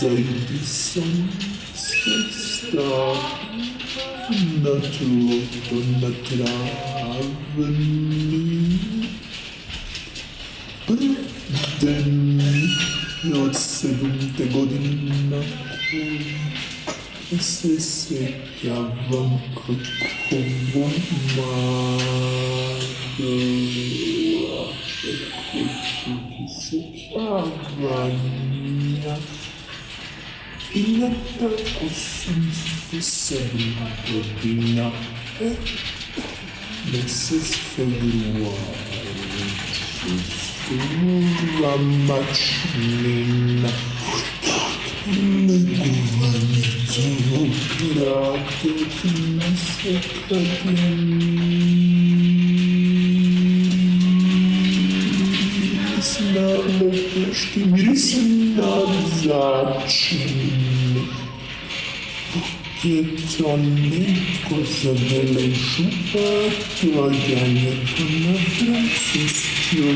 Zaidi słońce na złoto na trawni. Brudny od 7 godzin na kół sypia wam kokową marła. Kuciki sypiawania i na taką sensowną godzina Mrs. February Sura maczmina negowani całokratek na na lepeszki mirysna zaczyny. Pokietonitko zadelej szupa, kładanie to na francuskie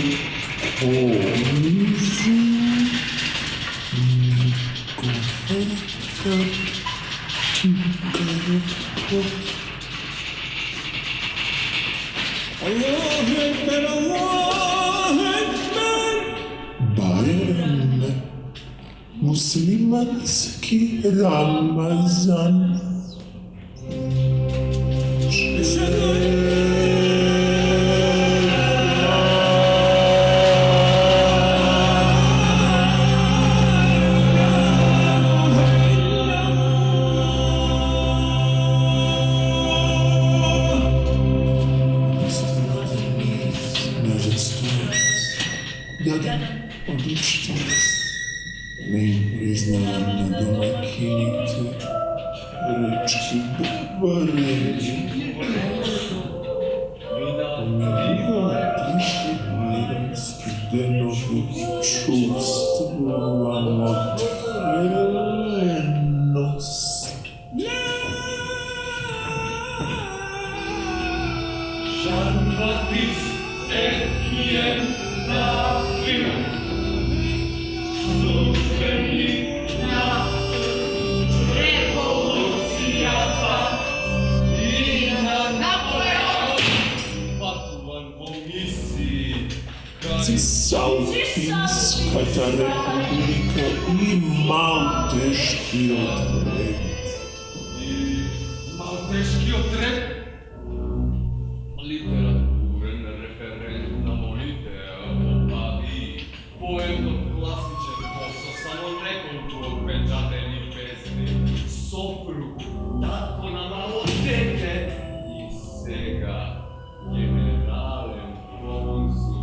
komizy. Allah Ekber, Allah Ekber. Bayram muslimanski Ramazan. Dada odlicznic, mej priznana domakinite, rečki babareni. Umiriva tiši miranski denovi čuvstvom otvrenost. Jean-Baptiste Etienne Laprina, Sospenita, Revoluciata, Ina Napoleon, Patuan Komisji, Cisalpinska republika i Malteški odred. Malteški odred, literaturen referent na molite obavi, poetom klasičan posao, samo nekoliko pečatelji pesmi, soprugu, tako na malo dete i sega generalem konzu.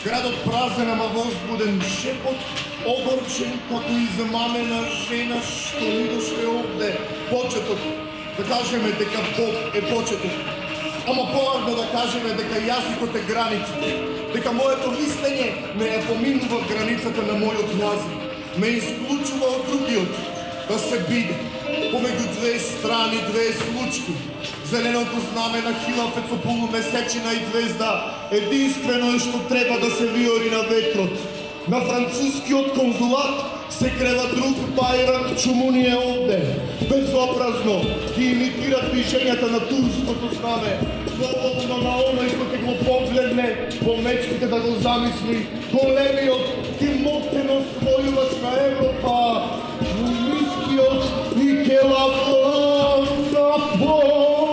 Градот празен, ама возбуден, шепот, огорчен, како измамена жена, што ни дошле овде. Почетот, да кажеме дека Бог е почетот. Ама поважно да кажеме дека јазикот е границите. Дека моето мислење ме ја поминува границата на мојот јазик. Ме исклучува од другиот. Да се биде. Помеѓу две страни, две случки. Зеленото знаме на хилафет со полумесечина и звезда. Единствено е што треба да се виори на ветрот. na francuski od konzulat se kreva drug bajrak, čemu nije ovde. Bezobrazno, ti imitira движенията на турското знаме. Доволно на оној кој те го погледне, помечките да го замисли. Големиот, ти мотено својуваш на Европа. Нискиот и келафон Наполеон,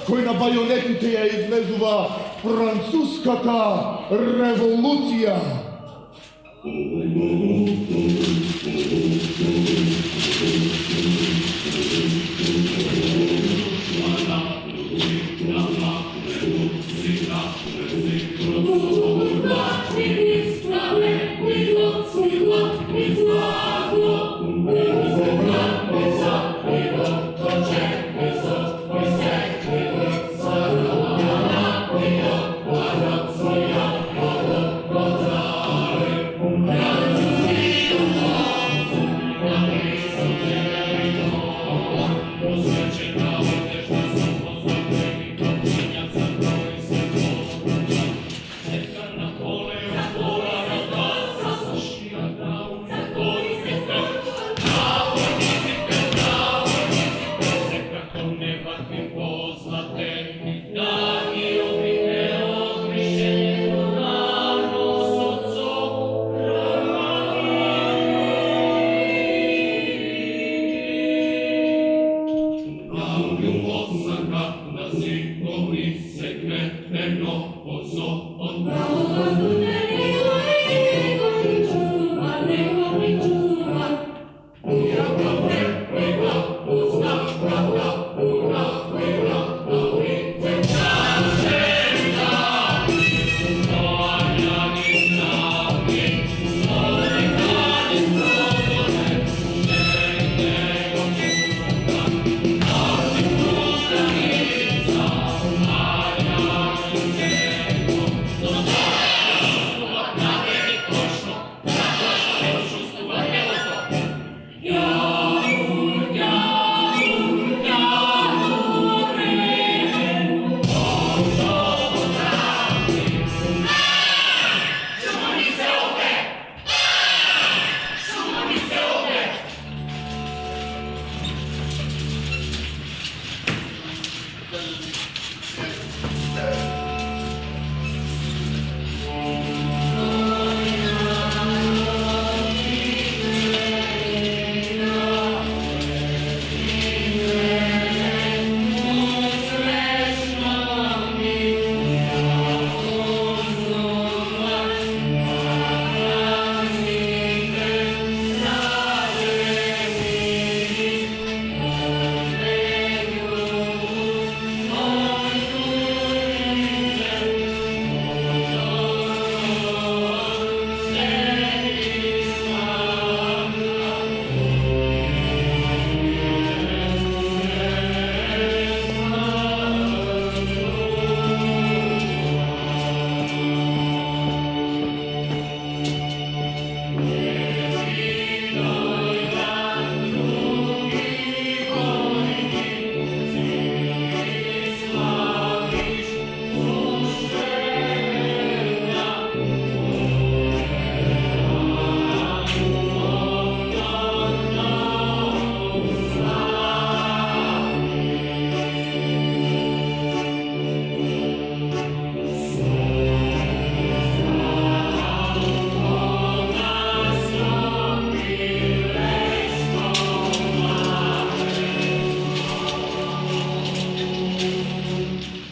кој на бајонетите ја излезува француската револуција.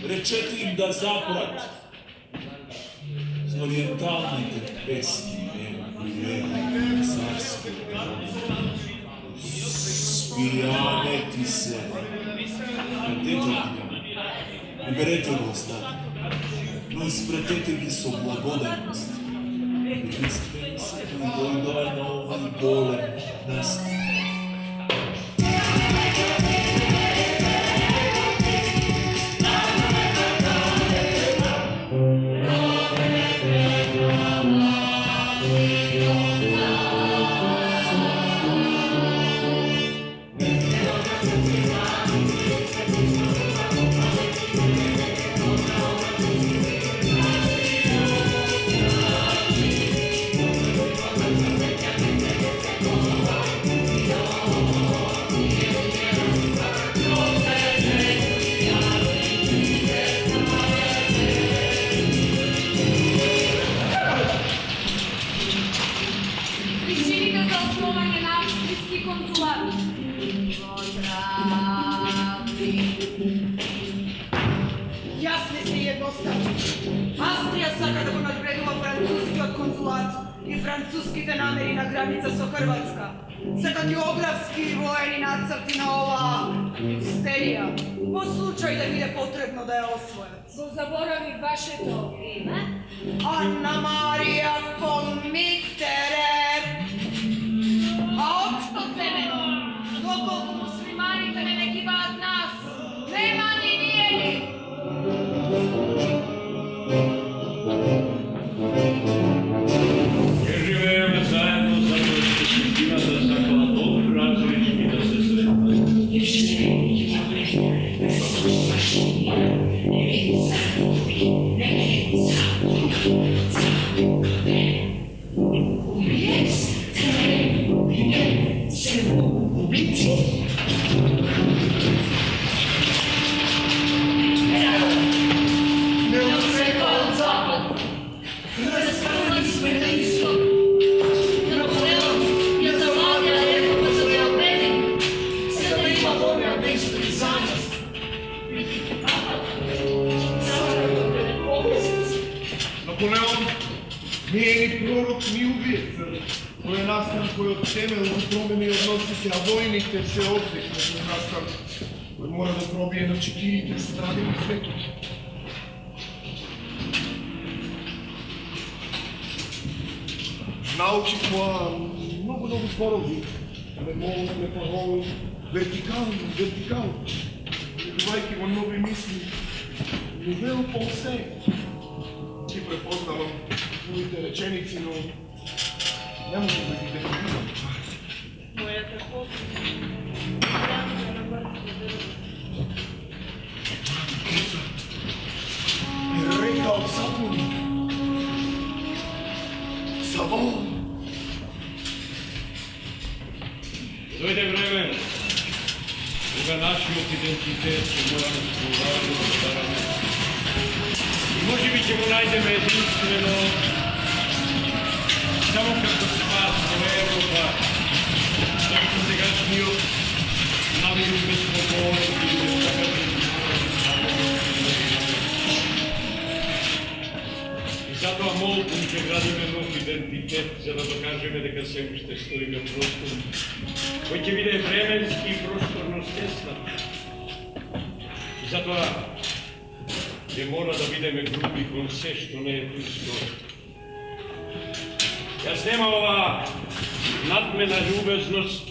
Речете им да запрат с ориенталните песни, Евангелие, царски, спиянети се. Претете ги, приберете го остатък, но изпретете ги со благодатност. Единствени се дойдоа на овој болен мест. Jasne se jednostavno. Avstrija saka da bo nadgradila francuski od konzulat i francuskite namerina granica so Hrvatska. Saka geografski i vojni nacrtina ova misterija. Po slučaju da mi je potrebno da je osvojac. Bo zaboravi vaše to ime? Anna Marija von Mitterrand. A opšto semeno? Dokoliko muslimani te ne nekiva od nas? Nema ni nijeli! Jer živeme zajedno za prospetima da zakala dobro razvoj i da se sretaju. Napoleon nije ni prorok, ni ubijeca. To je nastan koji od temelja za promjene odnosite, a vojnik se ovdje je nastan koji mora da probije na čekirite strane u svetu. Naučit moja mnogo zborovi, ale mogu parolu vertikalno. Dovajki vam novi misli, nouvelle pensée. Ti prepoznavam tvojite rečenici, no ne možem da ih definiram. Moja te posljednja. Pravda na mrtvu drvu. Je rekao Sapuni. Savon. Dojde vreme da našijog identitet će moramo spolvarno starame. I može bi ćemo najdeme jedinstveno samo kako se spasno Evropa, da bi se segašnio naviru bez pokolnosti i bez takavnih. I zato molkom će gradime nov identitet, za da dokažeme дека се уште стоиме простор, кој ќе биде временски и просторно стеснат. И затоа ќе мора да бидеме груби кон се што не е турско. Јас нема ова надмена љубезност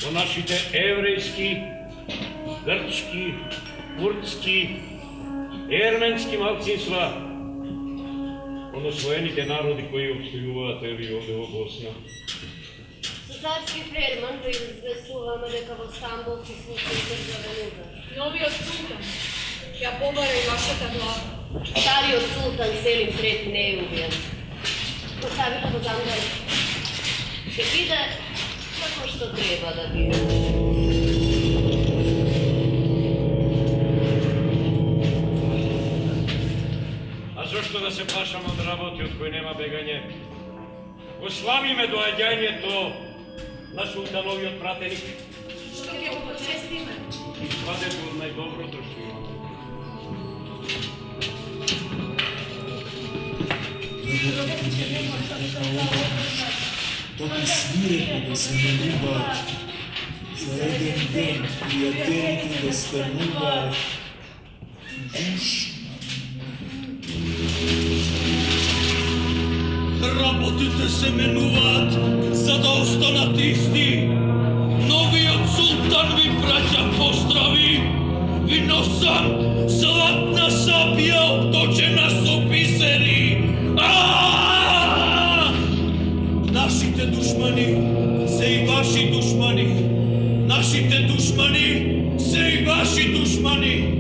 во нашите еврејски, грчки, курдски, ерменски малцинства, освоените народи кои обстојуваат еви овде во Босна. Царски ферман да известуваме дека во Стамбул се случи државен удар. Новиот султан. Ја побара и вашата глава. Стариот султан Селим III не е убиен. Поставите го замгар. Ќе биде како што треба да биде. Зошто да се плашам од работи од кој нема бегање? Го славиме доаѓањето на султановиот пратеник. Што ќе го почестиме? И свадето од најдоброто што имаме. Токи свирепо да се наливаат, за еден ден пријателите да стануваат душно. Работите се менуваат за да останат исти. Новиот султан ви праќа поздрави и носам златна сабја обточена со бисери. Нашите душмани се и ваши душмани. Нашите душмани се и ваши душмани.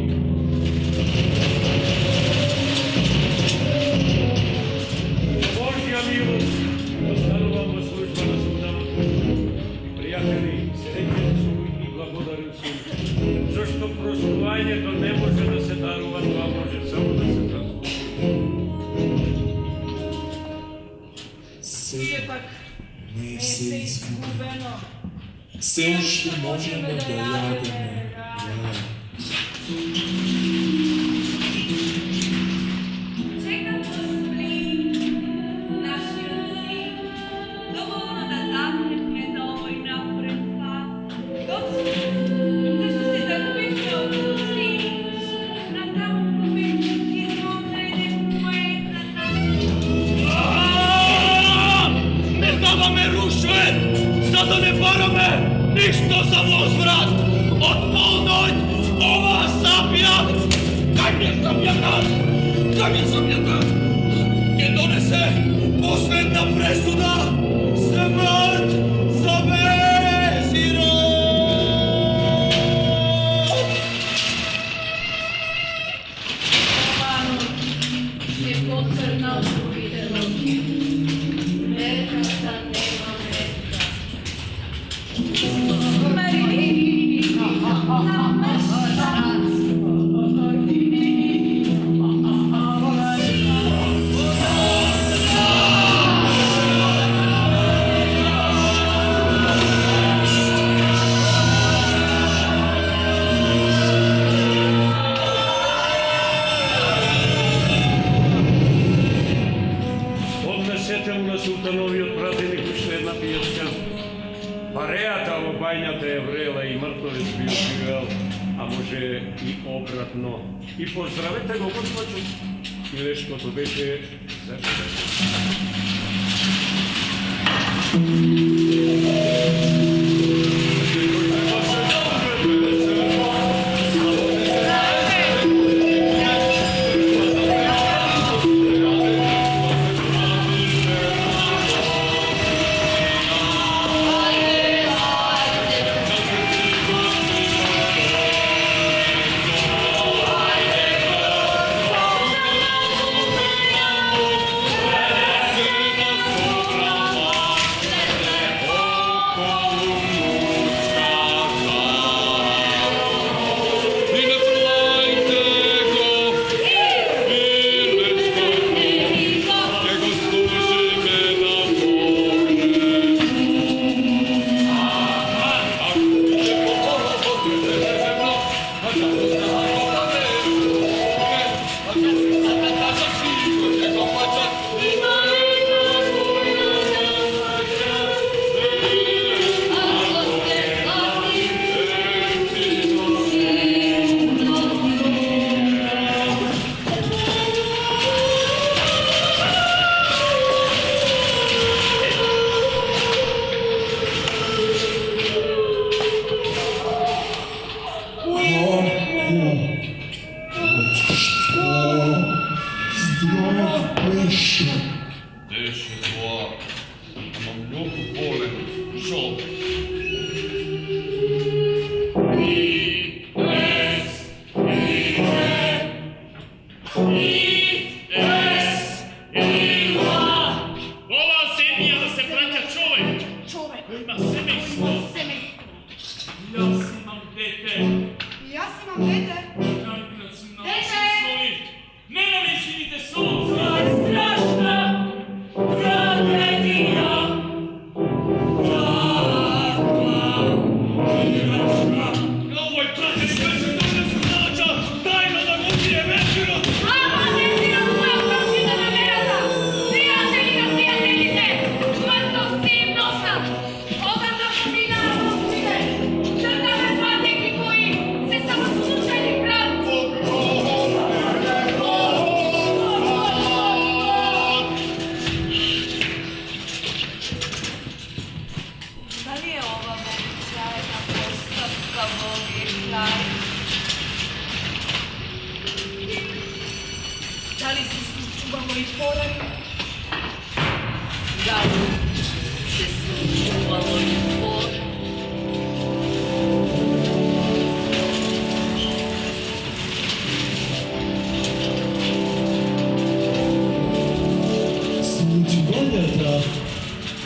Простувањето не може да се дарува, тоа може само да се трансформира. Сепак не се изгубено. Все още можем да ядеме. Čeka posplin, našio sin, dovoljno da zakrepne za ovoj napred pad. Gospod, zašto se zagubite od pusti? Na tamo pobegnut je zmoknene moje Ne dava me rušve, sada ne parame, ništa za voзвrat. Od polnoć ova sapija, kaj mi je sapijata? Kaj mi je sapijata? Gdje donese posledna presuda, smrt za Vezira. Ova noć je pocrnao druide noći. Meta nema meta. Odnesете му на султановиот пратеник уште една пијачка. Парејата во бајњата е врела и мртовец би живеел, а може и обратно. И поздравете го госпожо. Илешкото беше зашто.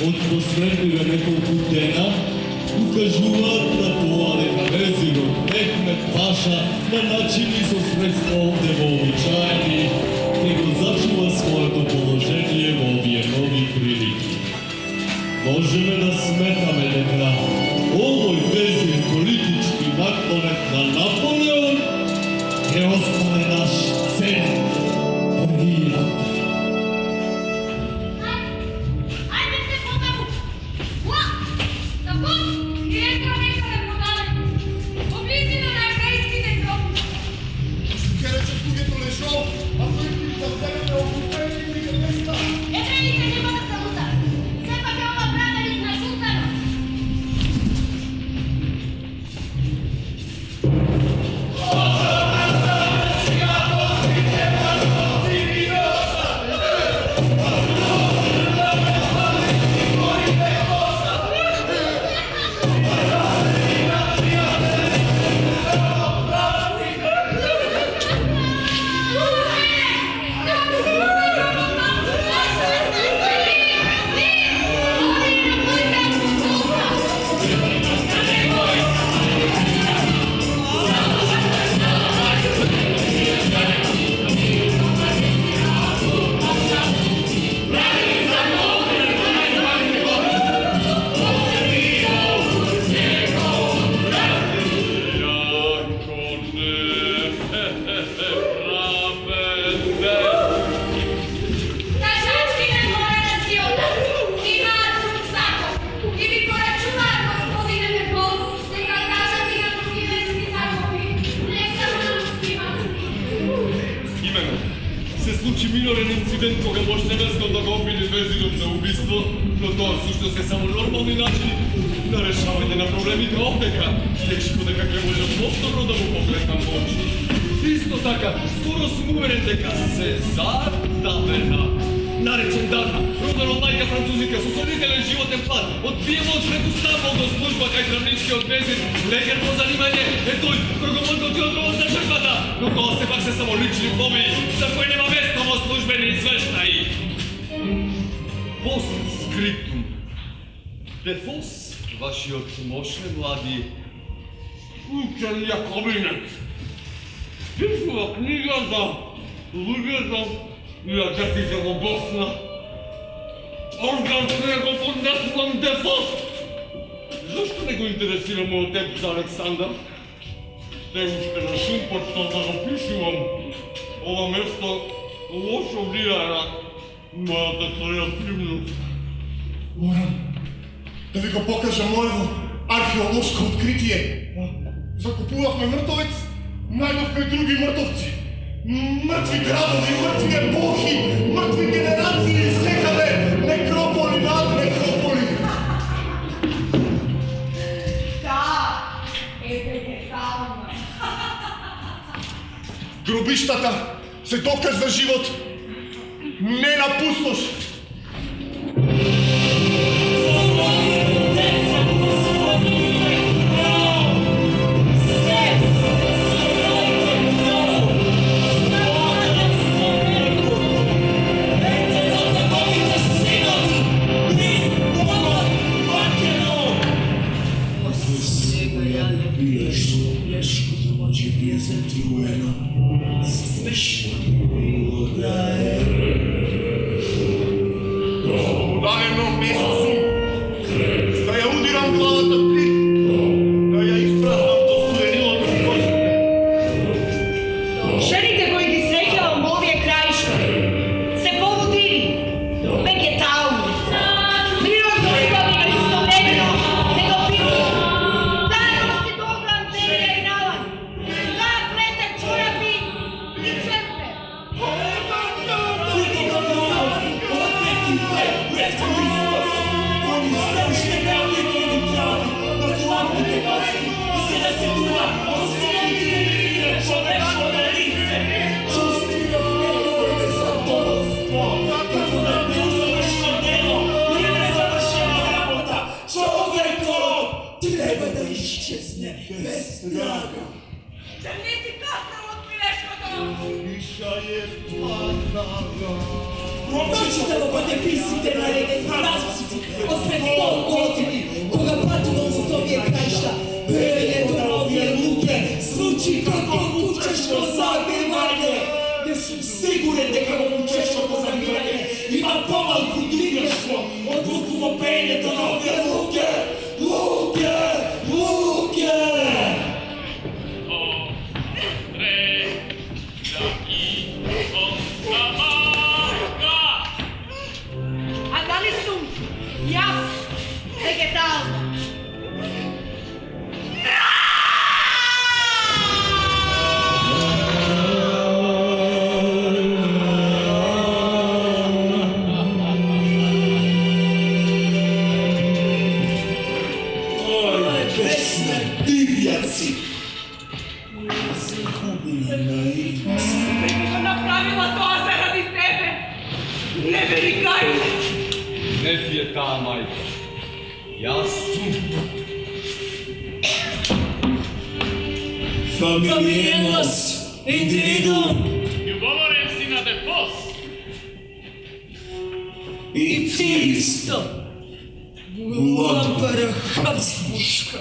Od posvetljivе nekoliko dena ukazuvat na to, дека Vezirov Mehmed Paša na načini со средства ovde uobičajeni, nego začuva своето положение во овие нови прилики. Можеме да сметаме дека овој minoren incident koga možete veskom da ga obili vezinom za ubistvo, no to sušto se samo normalni načini na rešavanje na problemите ovdeka. Teško nekakve može poslovno da mu pokretam moći. Isto taka, skoro sam uveren deka Cezar Taverna, narečen Dana, rodan od majka Francuzika, susoditeljen životen plan, odbijemo od predstavnog do služba kaj travnički odvezir, legerno zanimanje, etoj, progovorno ti odgovor za žrtvata, no to se pak se samo lični pobi, za koje nema mestamo službeni izveštaji. Post scriptum. Defos, vaši otmošne mladi, učen Jakobinet. Pismova knjiga za Lugeza i Adžetićevo Bosna. Organ svego podneslam Defos. Zašto ne go interesiramo o tebi za Aleksandar? Težite na šumpočno da napišu vam ova mesta lošo влияе моята креативност. Moram da vi ga pokažem mojevo arheološko otkritije. Zakupuvahme mrtovec, najdovme drugi mrtovci. Mrtvi gradovi, mrtvi epohi, mrtvi generacije izsekane, nekropoli nad nekropoli. Da, vegetalno. Grobištata se dokaz za život, ne na pustoš. Прочитано пътеписите на регенерациите от пред 100 години, кога пътувам за новия краища, пеенето на овие луѓе звучи како учешко забивање. Не сум сигурен дека во учешкото забивање има помалку дигрештво од луково пеенето на овие луѓе. Луѓе! Луѓе! Jaz, vegetalno. Ой, besne divjaci! Загубили наивност. Не би го направила тоа заради тебе. Не верикај ме. Не ти е таа мајка. Јас сум. Familienos individuum Љубоморен си на Дефос. и ти исто. Лампара Хабсбуршка.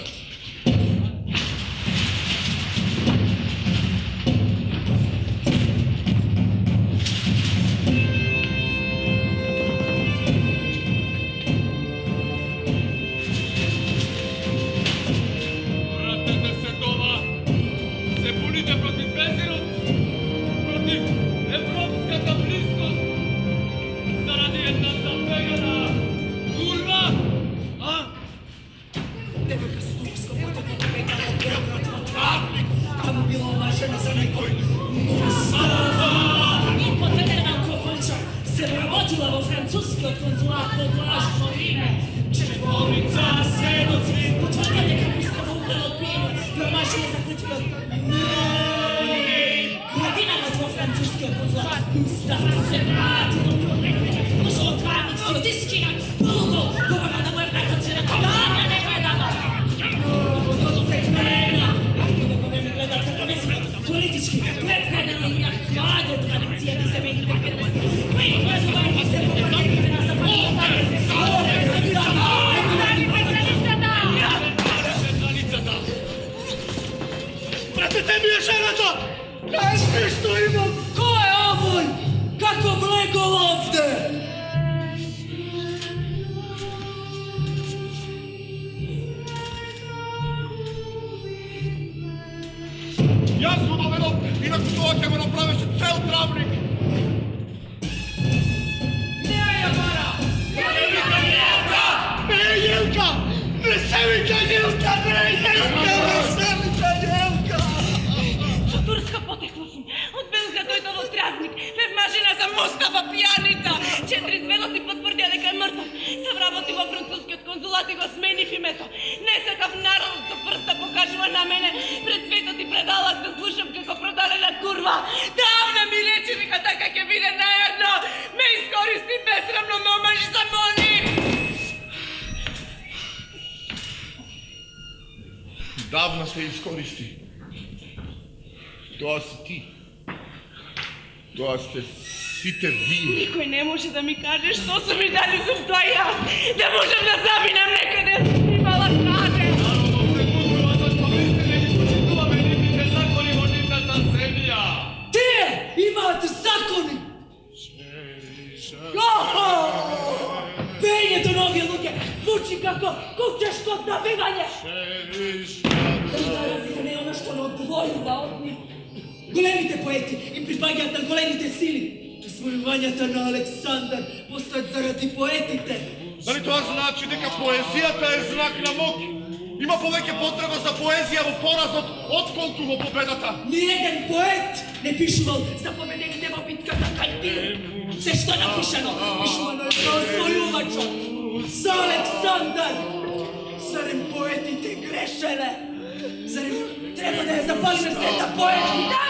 Импотентен алкохол. konzulat pod lažno ime. Četvorica, svedoci, utvrđanje kako ste vukali od pine, promašili zaključili od godinama tvoj francuski konzulat. Ustav se vrati do promekne, došlo otvarnik, sotiskinak, polugo, govora da moje prekočene kolanja ne gledama. To se krena, ako da me gledate kako ne smije, politički, predpredano i jak mlade tradicije da se meni tekvete. Vi, gledovajte se po paketima na zapadnje, Pratite mi još jedno! Kaj sve što imam? ko je ovoj? Kako vlegol ovde? Ja sam dovedao i na kutovake me napraviše cel travnik! Ne, Jelka! Veselika Jelka! Ne, Jelka! Veselika Jelka! Турска потекла съм. От Белград дойдол отрязник. Лев мажина за Мустафа пияница. 4 сведоци потвърдя дека е мъртъв. Съм работил във французският консулат и го смени в името. Не сакав народното пръста покажила на мене. Пред светот и предалах да слушам како продадена курва. Давна ми рече вика така ќе биде наедно. Ме изкористи безсрамно, но ме замоли. Davno se iskoristi. Това си ти. Това сте сите вие. Никой не може да ми каже, що са ми дали за това и аз. Да можем да заминем некъде да си имала каже. Тие имаат закони! Пењето на овие луѓе звучи како кучешко набивање! Разлика не е оно што не одвојува од нив. Големите поети им припаѓаат на големите сили. Освојувањата на Александар постојат заради поетите. Дали това значи дека поезијата е знак на моќ? Има повеќе потреба за поезија во поразот отколку во победата. Ниеден поет не пишувал за победените во битката кај Тир. Се што е напишано, пишувано е за освојувачот, за Александар. Зарем поетите грешеле? Зарем треба да ја запалиме света поезија?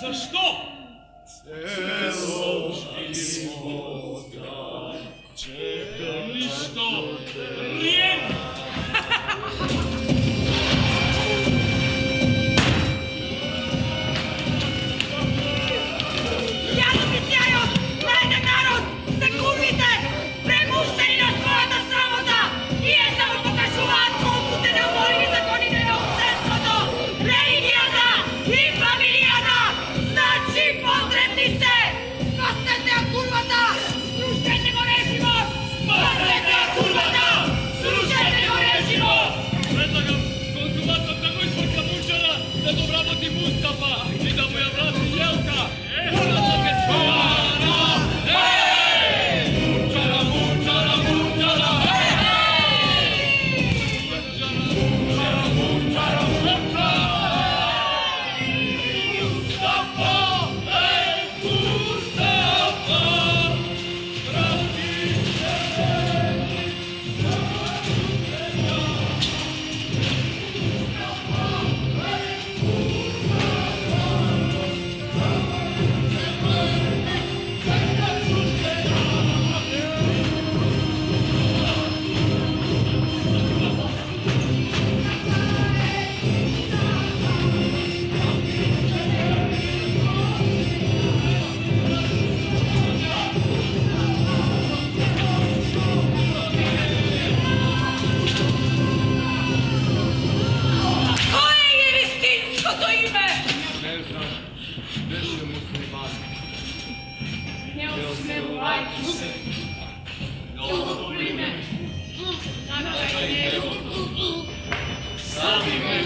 Защо? Нищо. Риен! Ядо ми сjajo! Младен народ! Се курвите! Премуштени на својата срамота! Тие само покажуваат колку се наворили законите на општеството, религијата и фамилијата! Значи потребни се! Спасете ја курвата! Срушете го режимот! Спасете ја курвата! Срушете го режимот! Предлагам консулатот да го изврка Мунчара да го вработи Мустафа и да му ја врати Јелка. Мунчара ке свара! Мунчара, Мунчара, Мунчара! Мунчара, Мунчара, Мунчара! Мустафа! Мустафа! Врати Кое е вистинското име? Не знам, беше муслиман. Не осмелувайте се. Много добро име. Накај него. Сами ме,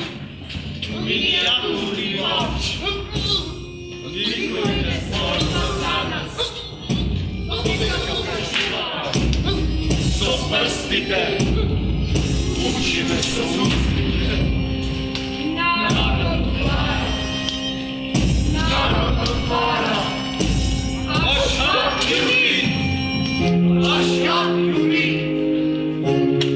миниатурни очи. Никой не спорта за нас. Со прстите, учиме се устите. Народ, народ, a świat lubi. Thank you.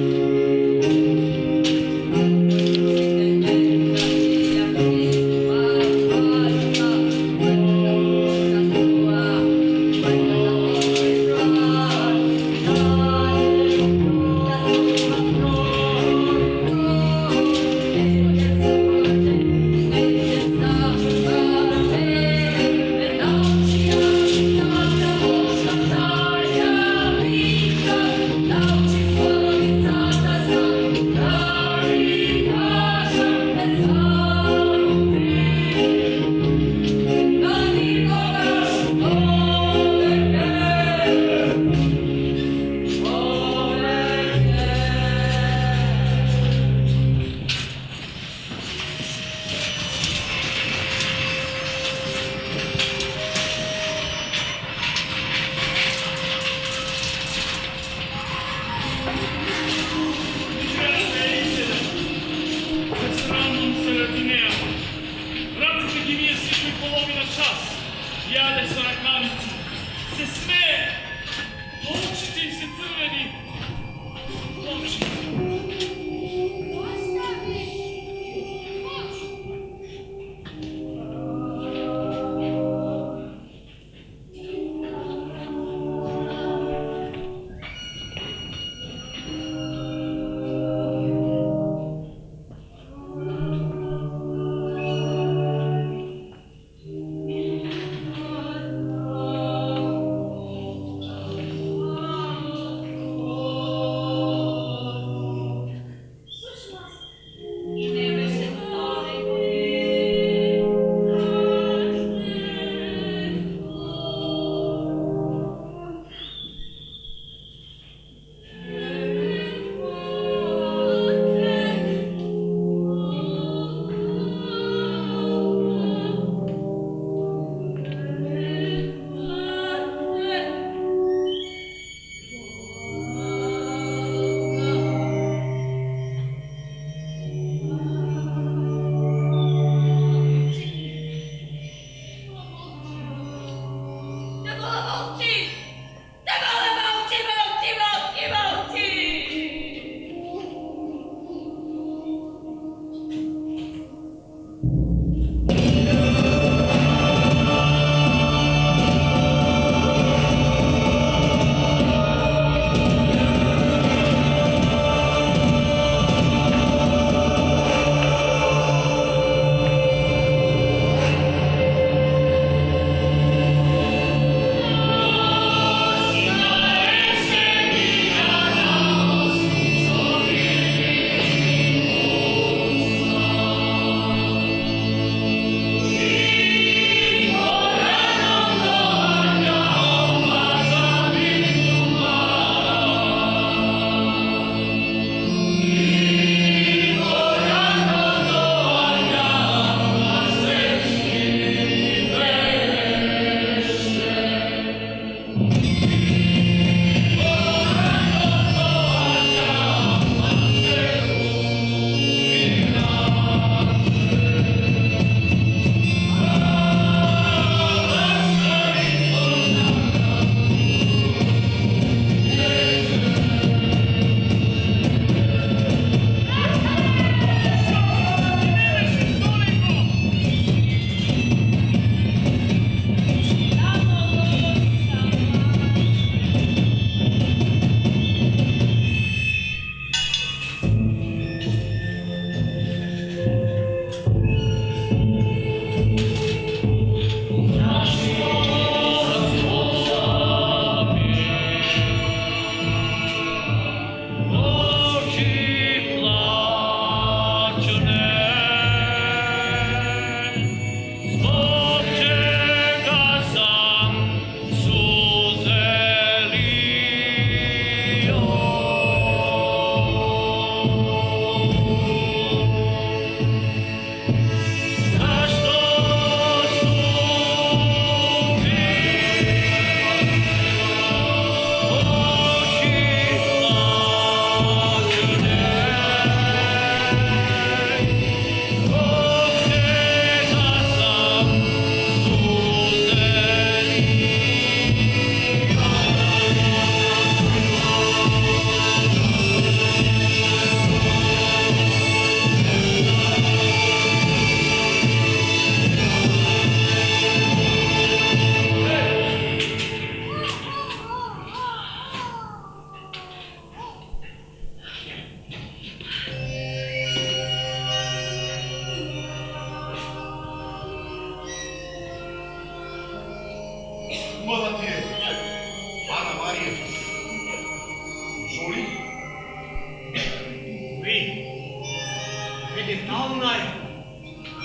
оригинална е.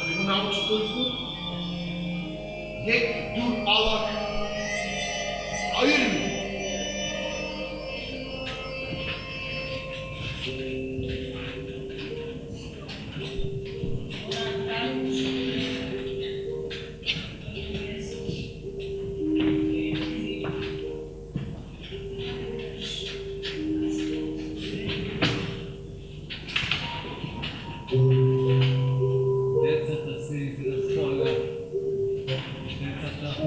Али го научи тој звук? Нек дур алак. Айрми. Децата се изразходят. Децата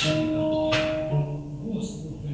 нема Господен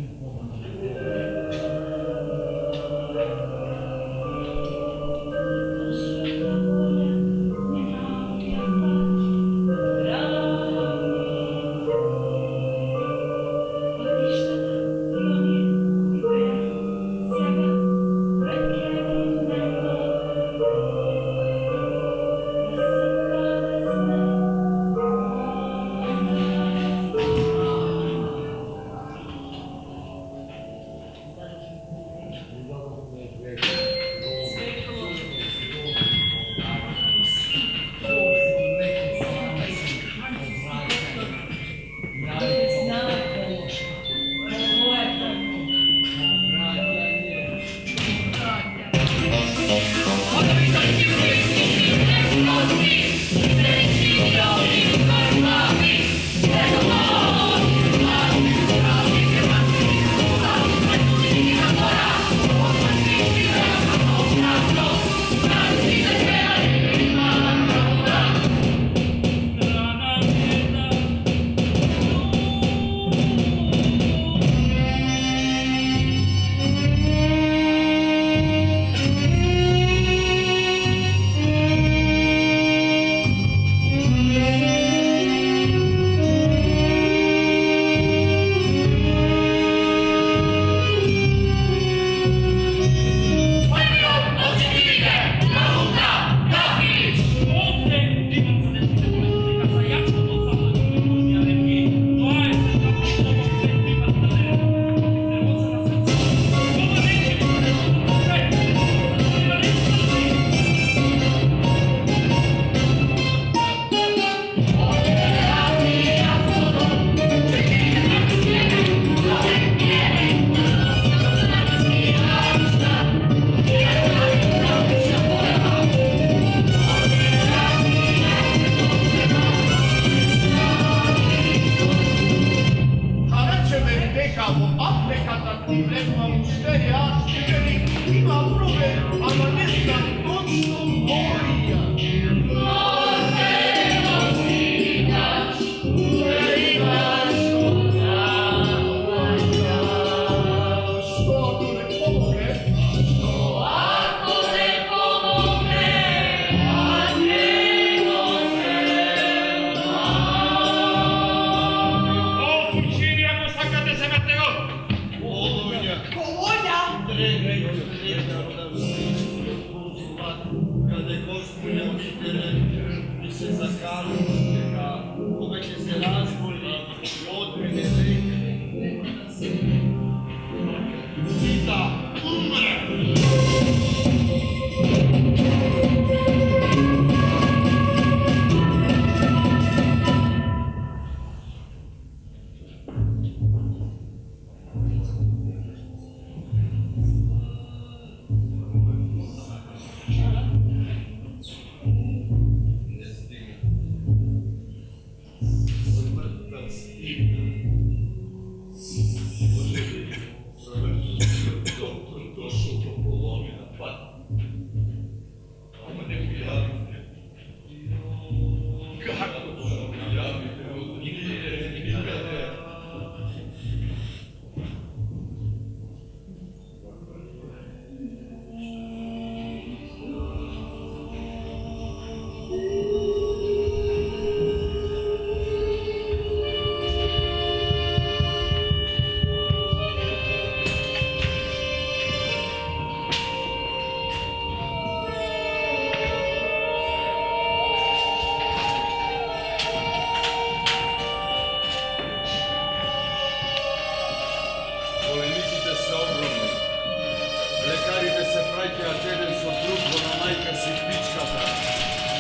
Лекарите се праќаат еден со друг во на мајка си пичката.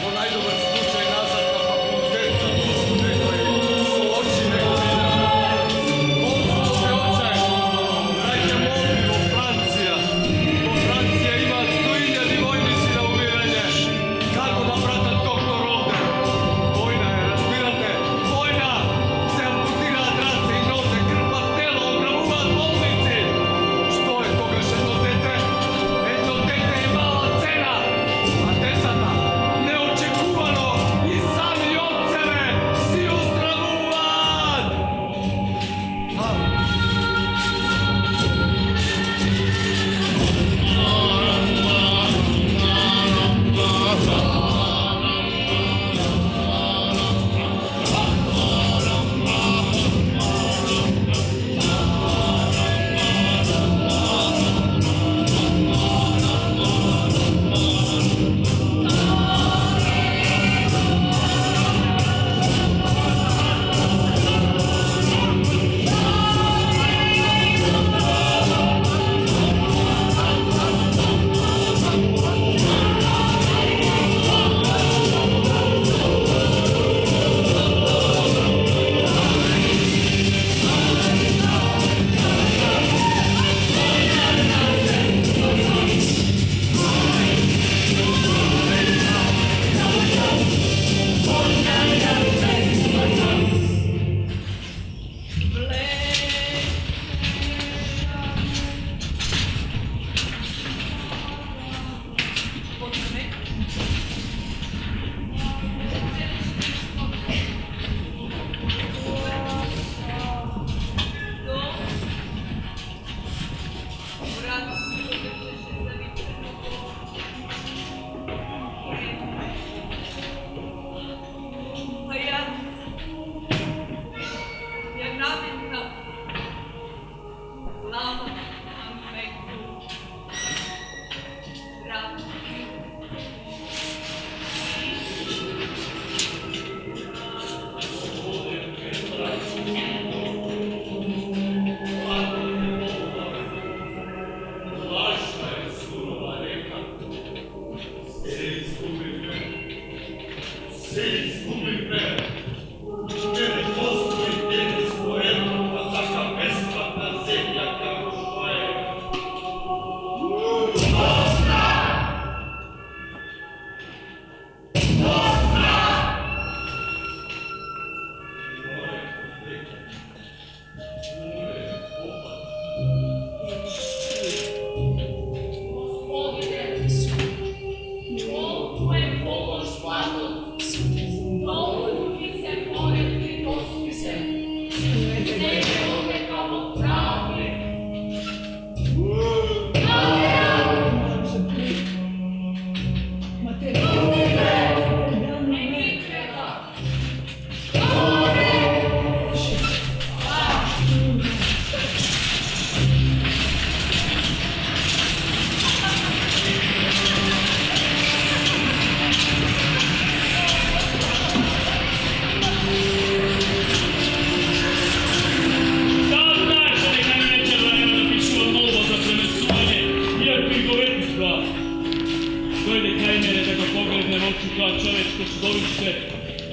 Во најдобар случај назад на факултет за дошто некој со очи не го видел. Консулот е очаен. Браќа молби во Франција. Во Франција имаат 100.000 војници на умирање. Како да пратат доктор овде? Војна е, разбирате? Војна! Се ампутираат раце и нозе, крпат тело, ограбуваат болници. Што е тогаш едно дете? Едно дете е мала цена, а децата неочекувано и сами од себе си острануваат.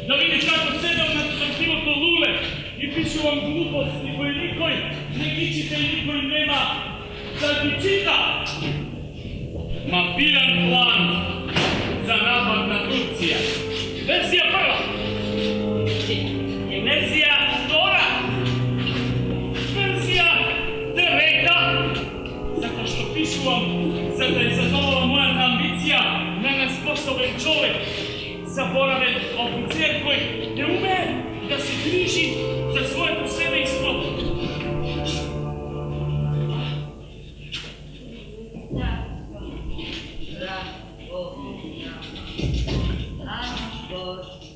Da vidi kako sedam na samtivото lule i pišu vam gluposti koji nikoj ne kičite i nikoj nema da ti čita. Mapiran plan za napad na Turcija. Verzija prva. Verzija vtora. Verzija treta. Zato što pišu vam da je zadovoljala moja ambicija na nesposoben čovjek. Zaboraven oficer koji ne ume da se griži za svoje posebejstvo.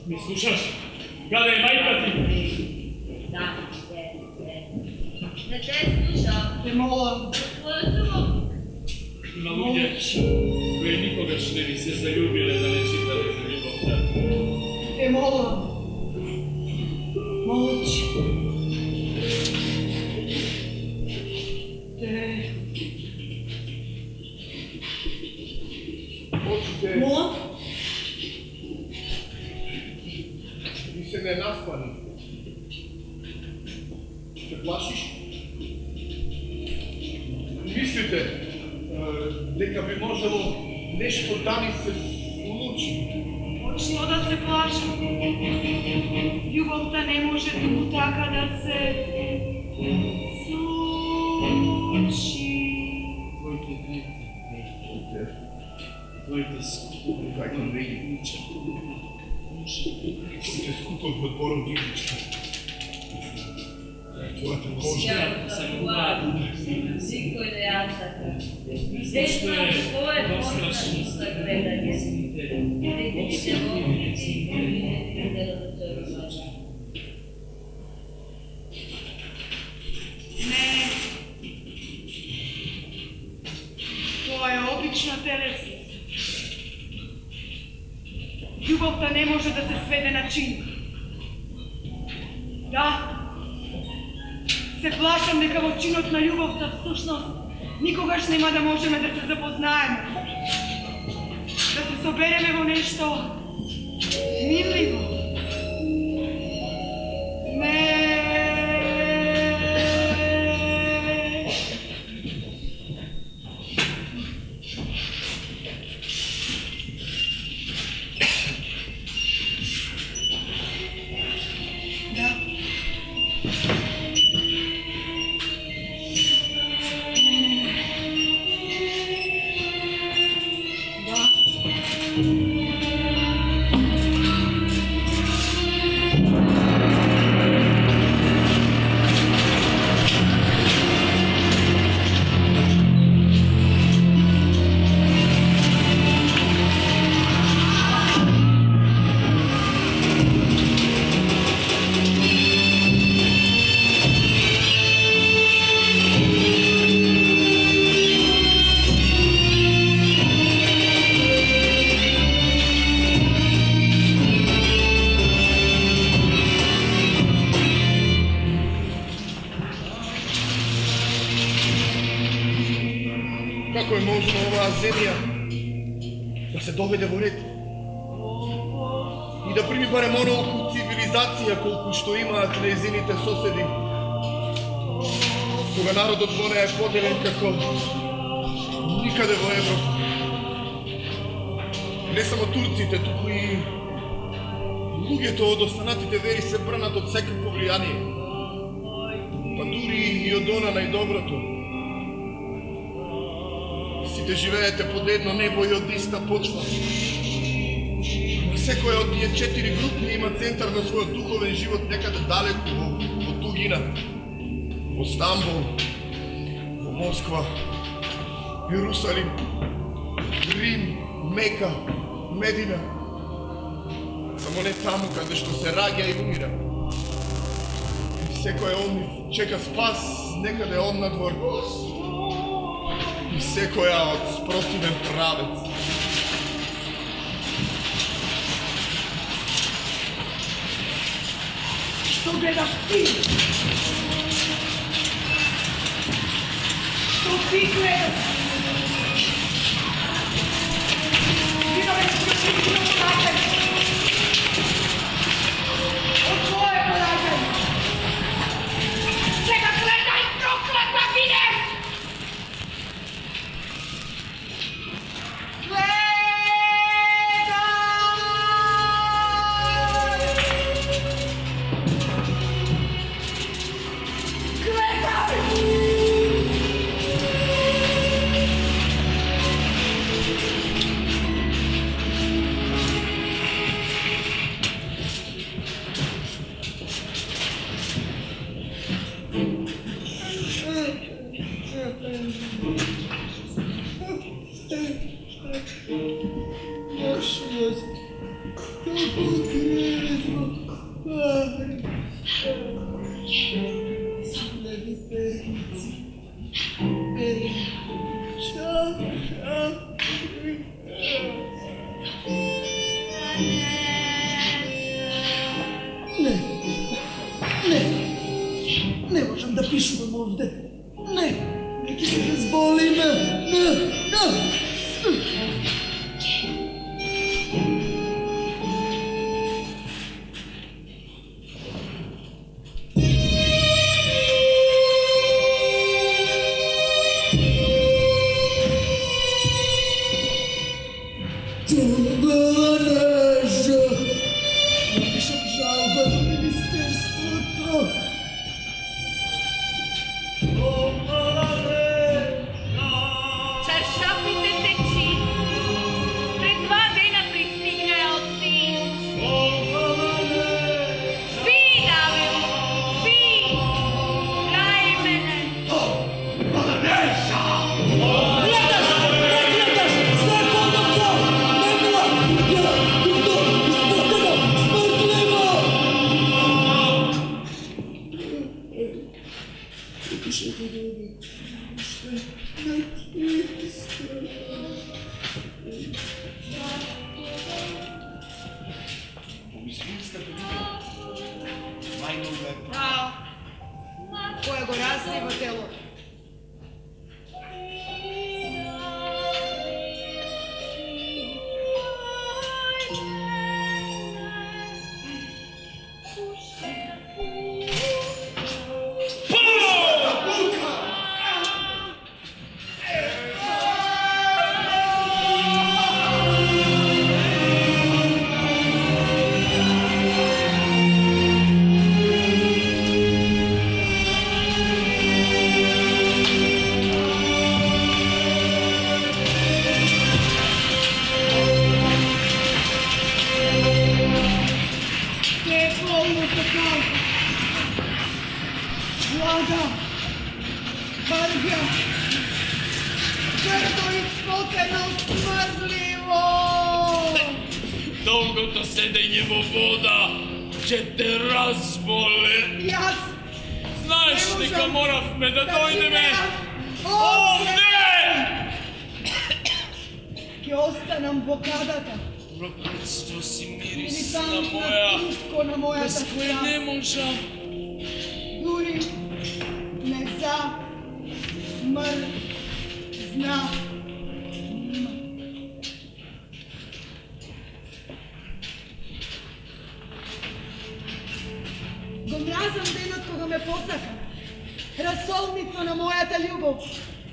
Mi slušaš? Kada je majka ti? Da, ne te slušam. Te molim. Ima ludje koje nikogaš ne bi se zaljubile da ne čitali za ljubavta. Te molim. Moći. чуете, дека би можело нешто да ни се случи. Почнimo da se plašimo. Ljubavta ne može tu така da se sluči. Твоите скупи, Така не ги Те скупот во дворот Виличко. Твојата кожа. Всичко е дејацата. Зашто е Своје пострашно на гледање. Некои се волници и не да се разлача. Ne. To je obična telesnica. Ljubavta ne može da se svede na čin. Da. Se plašam дека во чинот на љубовта всушност никогаш нема да можеме да се запознаеме. Да се собереме во нешто мирливо. Не. Како е можно оваа земја да се доведе во ред? И да прими барем онолку цивилизација колку што имаат нејзините соседи. Кога народот во неа е поделен како никаде во Европа. Не само турците, туку и луѓето од останатите вери се брнат од секакво влијание. Па дури и од она најдоброто. Сите живеете под едно небо и од иста почва. Секоја од тие 4 групи има центар на својот духовен живот некаде далеку во тугина. Во Стамбул, во Москва, Јерусалим, Рим, Мека, Медина. Само не таму каде што се раѓа и умира. Секој од нив чека спас некаде однадвор. И секоја од спротивен правец. Што гледаш ти? Што ти гледаш? Синове, синове, синове, од твоето раѓање. Сега гледај, проклета бидеш! Не можам да пишувам овде. Не, ќе се разболиме. A, koje go razlivo telo. Vlada, Margja, tvrdo i spokojno smazljivo. Долгото седење во вода ќе те разболе. Jas, Знаеш дека моравме да дојдеме ovdje. овде! Ке останам блокадата. Проклетство си Или мирис там на моја, тушко на моята без кој страна. не можам. Дури не за мър зна. Го мразам денот кога ме посака. Расолница на мојата љубов.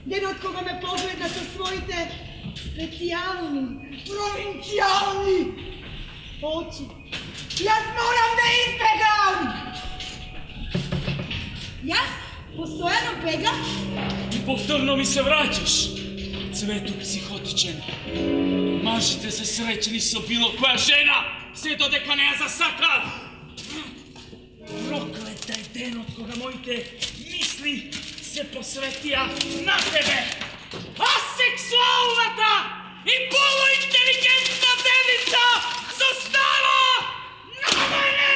Денот кога ме погледна со своите специјални, провинцијални очи. Јас морам да избегам! Јас постојано бегам? И повторно ми се враќаш. Цвето психотичен. Мажите се среќни со било која жена, се додека не ја засакат. Проклет е денот кога моите мисли се посветија на тебе. А сексуалната и полуинтелигентна девица зостава на мене!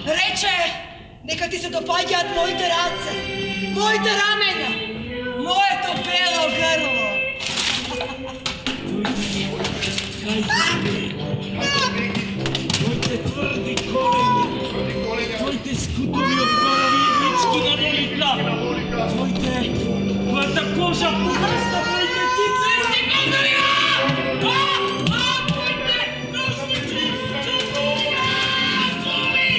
Рече дека ти се допаѓаат моите раце, моите рамена, моето бело грло. Твоите тврди колени, твоите скутови од паравиднички на волика, твоите тврда кожа подраста, твоите цици стикалдарија! Твоите ножничи, чупуја, зуби,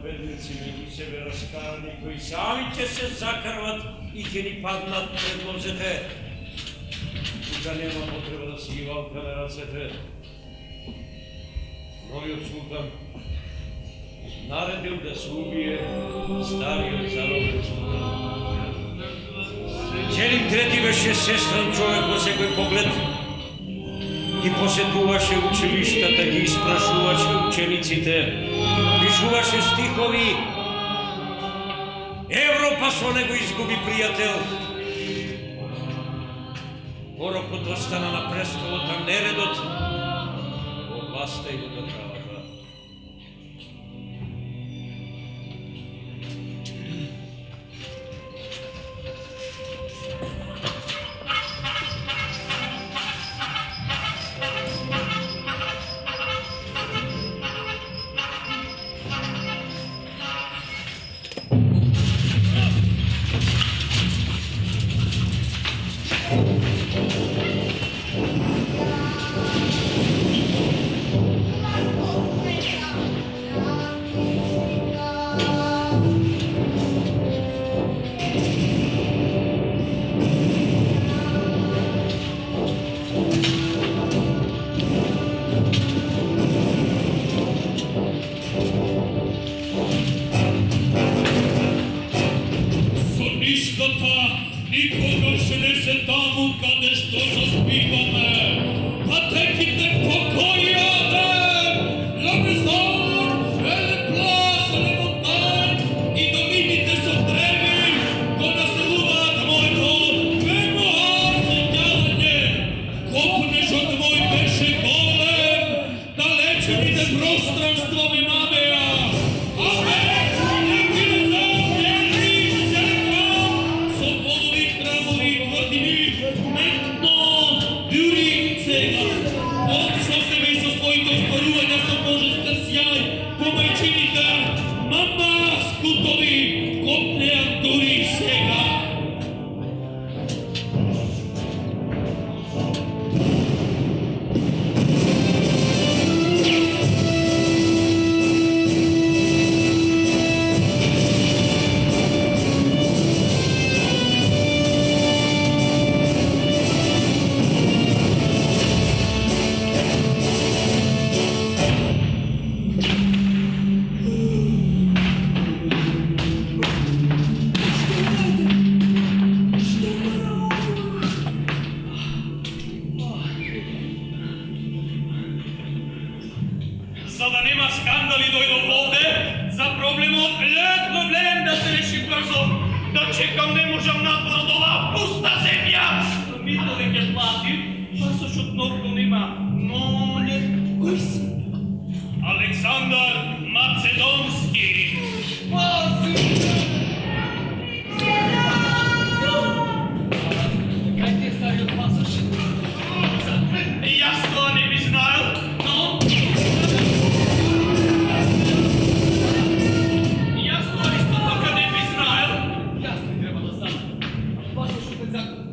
Bednici među sebe raskarani koji sami će se zakrvat i će ni padnat predložete. Tuda nema potreba da si Ivanka ne racete. Novi od sultan naredil da se ubije stari od carove sultan. Ćelim treti беше сестран човек во секој поглед и посетуваше училиштата, ги испрашуваше учениците, пишуваше стихови. Европа со него изгуби пријател. Порокот остана на престолот, а нередот во власта и во државата. skandali dojdu ovde, za problemom lep problem da se reši brzo. Da čekam ne možem natvor od ova pusta zemlja. Mi to neke platim, pasoš od nogu nima. Molje. Koji si? Aleksandar Macedonski. Pazi! Kaj ti je stavio pasoš? Jasno, ne bi znal, no. Jasno, isto tako ne bi znal. Jasno, treba da znam. Pasoš opet zagubil.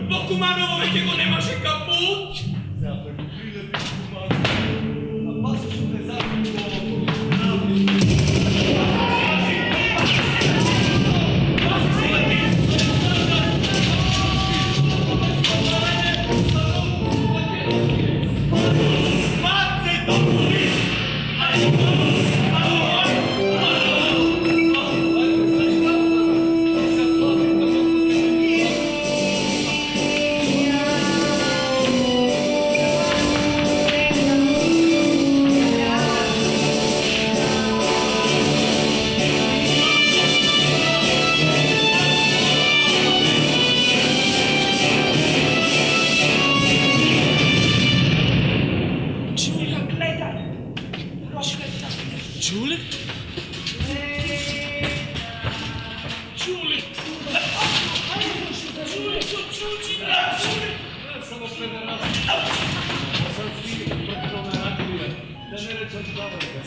Do Kumanovo veke go nemaše kaput. A pasoš opet zagubil. Čuli? Čuli? Čuli su čuči, čuli? Samo federacija. Sam svi protiv ove radile. Da ne rečem zavrga.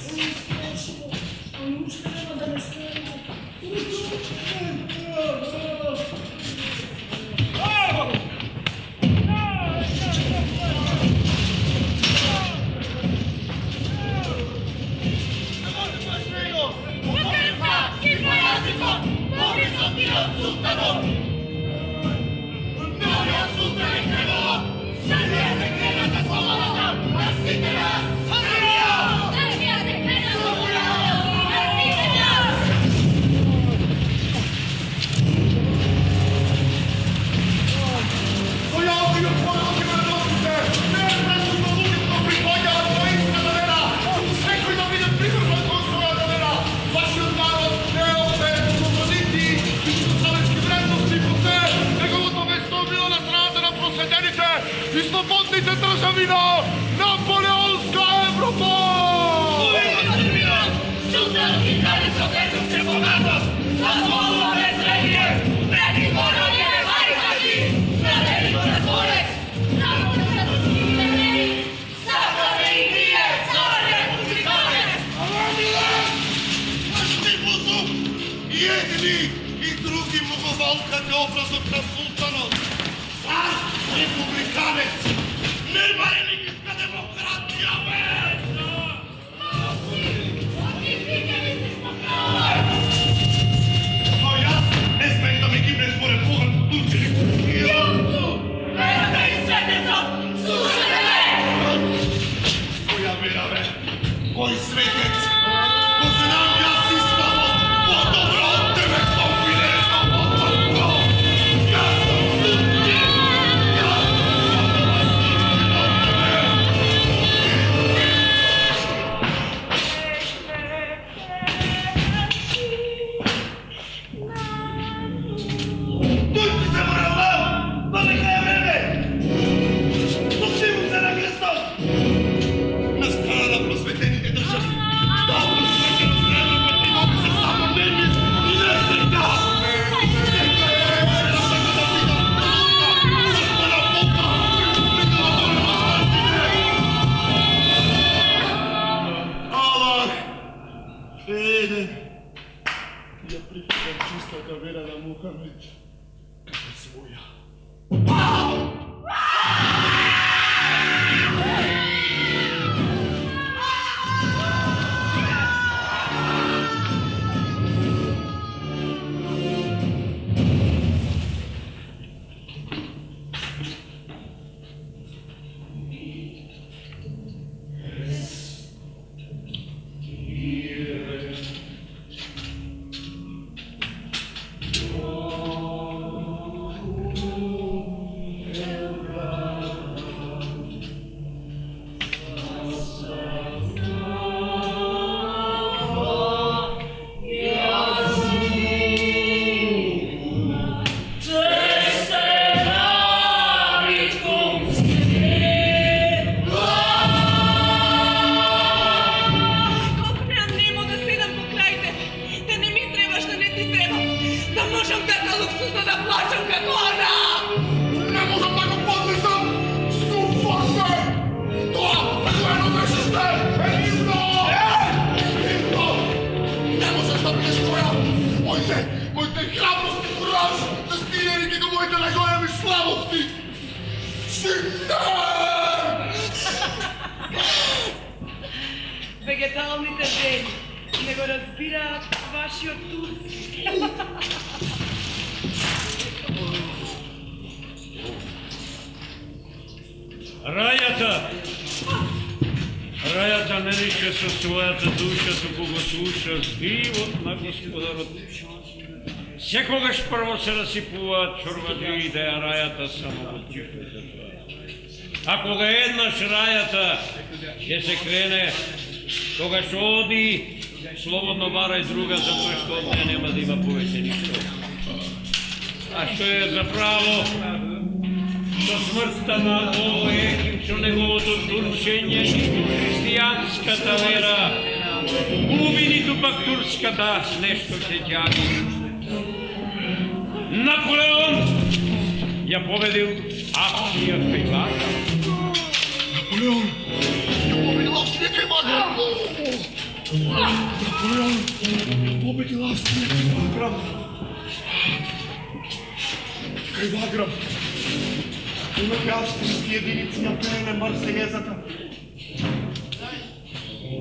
Slobodnite državino! Napoleonska Evropa! Sutra utkali su decu čeponatom, za svolu ove srednje, predivoro njene majhati, nadelimo na dvore, nakon da su skinjeni, sakave i nije, car republikanec! Našli budu jedni i drugi mogu valkati obrazom na sultanom. Car republikanec! Nema religijska demokratija, Ti misliš po kraju! Vegetalните ženi, nego razbira vaši od Turski. Раята нарича со својата душа, туку го слуша живот на Господарот. Секогаш прво се расипуваат чорбаджиите, а рајата само го чекува за тоа. А кога еднаш рајата ќе се крене, тогаш оди, слободно барај друга, затоа што од неја нема да има повеќе ништо. А што е заправо, со смртта на овој Ехим, со неговото турчење, ниту христијанската вера, губи ниту пак турската, нешто ќе ѓави. Наполеон ја победил Австрија кај Варна. Наполеон ја победил Австрија кај Варна. Наполеон ја победил Австрија кај Ваграм. Кај Ваграм. Имате австрийски единици ја пееле Марсејезата.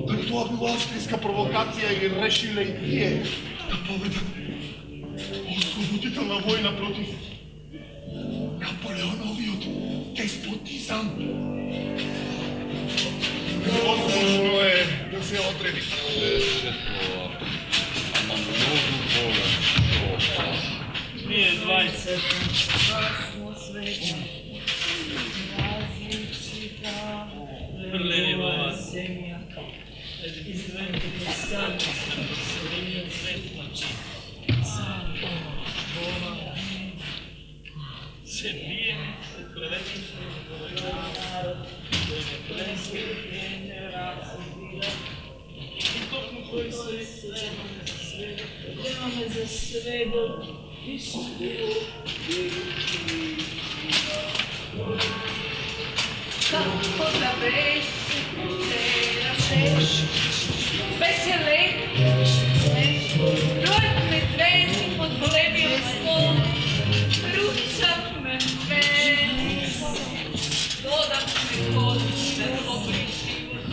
Дали тоа била австрийска провокација и решиле и тие да победат ослободителна војна против Наполеоновиот деспотизам. Невозможно е да се одреди. Ама многу повеќе. Nije 20. Smo srećni, različita, Prleva zemlja. Izvedite stanje sa poseljenjem svetloči. Se bije, se kleveti, narod, pleske, razbira. I tokmu koji se sve, nemame za sve do Kako da beši, večera šeš, veselej, rod me treći pod golebio stol, ručak me venis, dodat me kost da dobri život.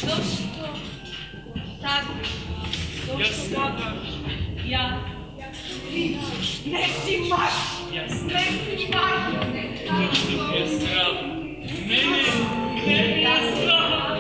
Došto tako, došto tako, ja, ne si maš, ne si maš, je strah. Mene je strah.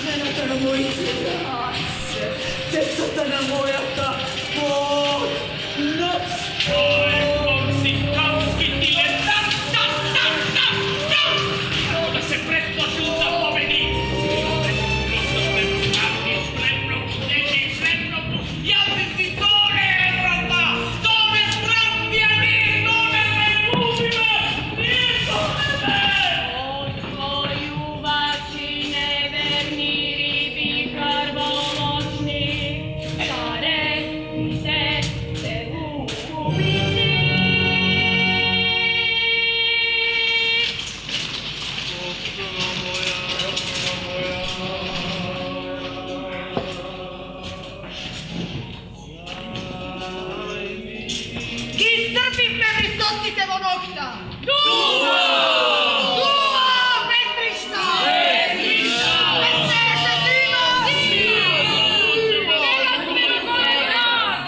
Ženata na moji zrace, djecata na moja ta Bog, noć. Oj, koksikavski diletant, da se pretplaću za pobedi. Prosto pretplaću, spremno puteći, spremno javnici dole Evropa, dole Francija, nije dole Republika, nije dole me. O svoju vaši neverni ribi karboločni, stare se vuku bici. Istrpite mi sosnitevo nokta! Duva! Duva! Petrišta! Petrišta! Veseše zima! Njega smenu koji rad!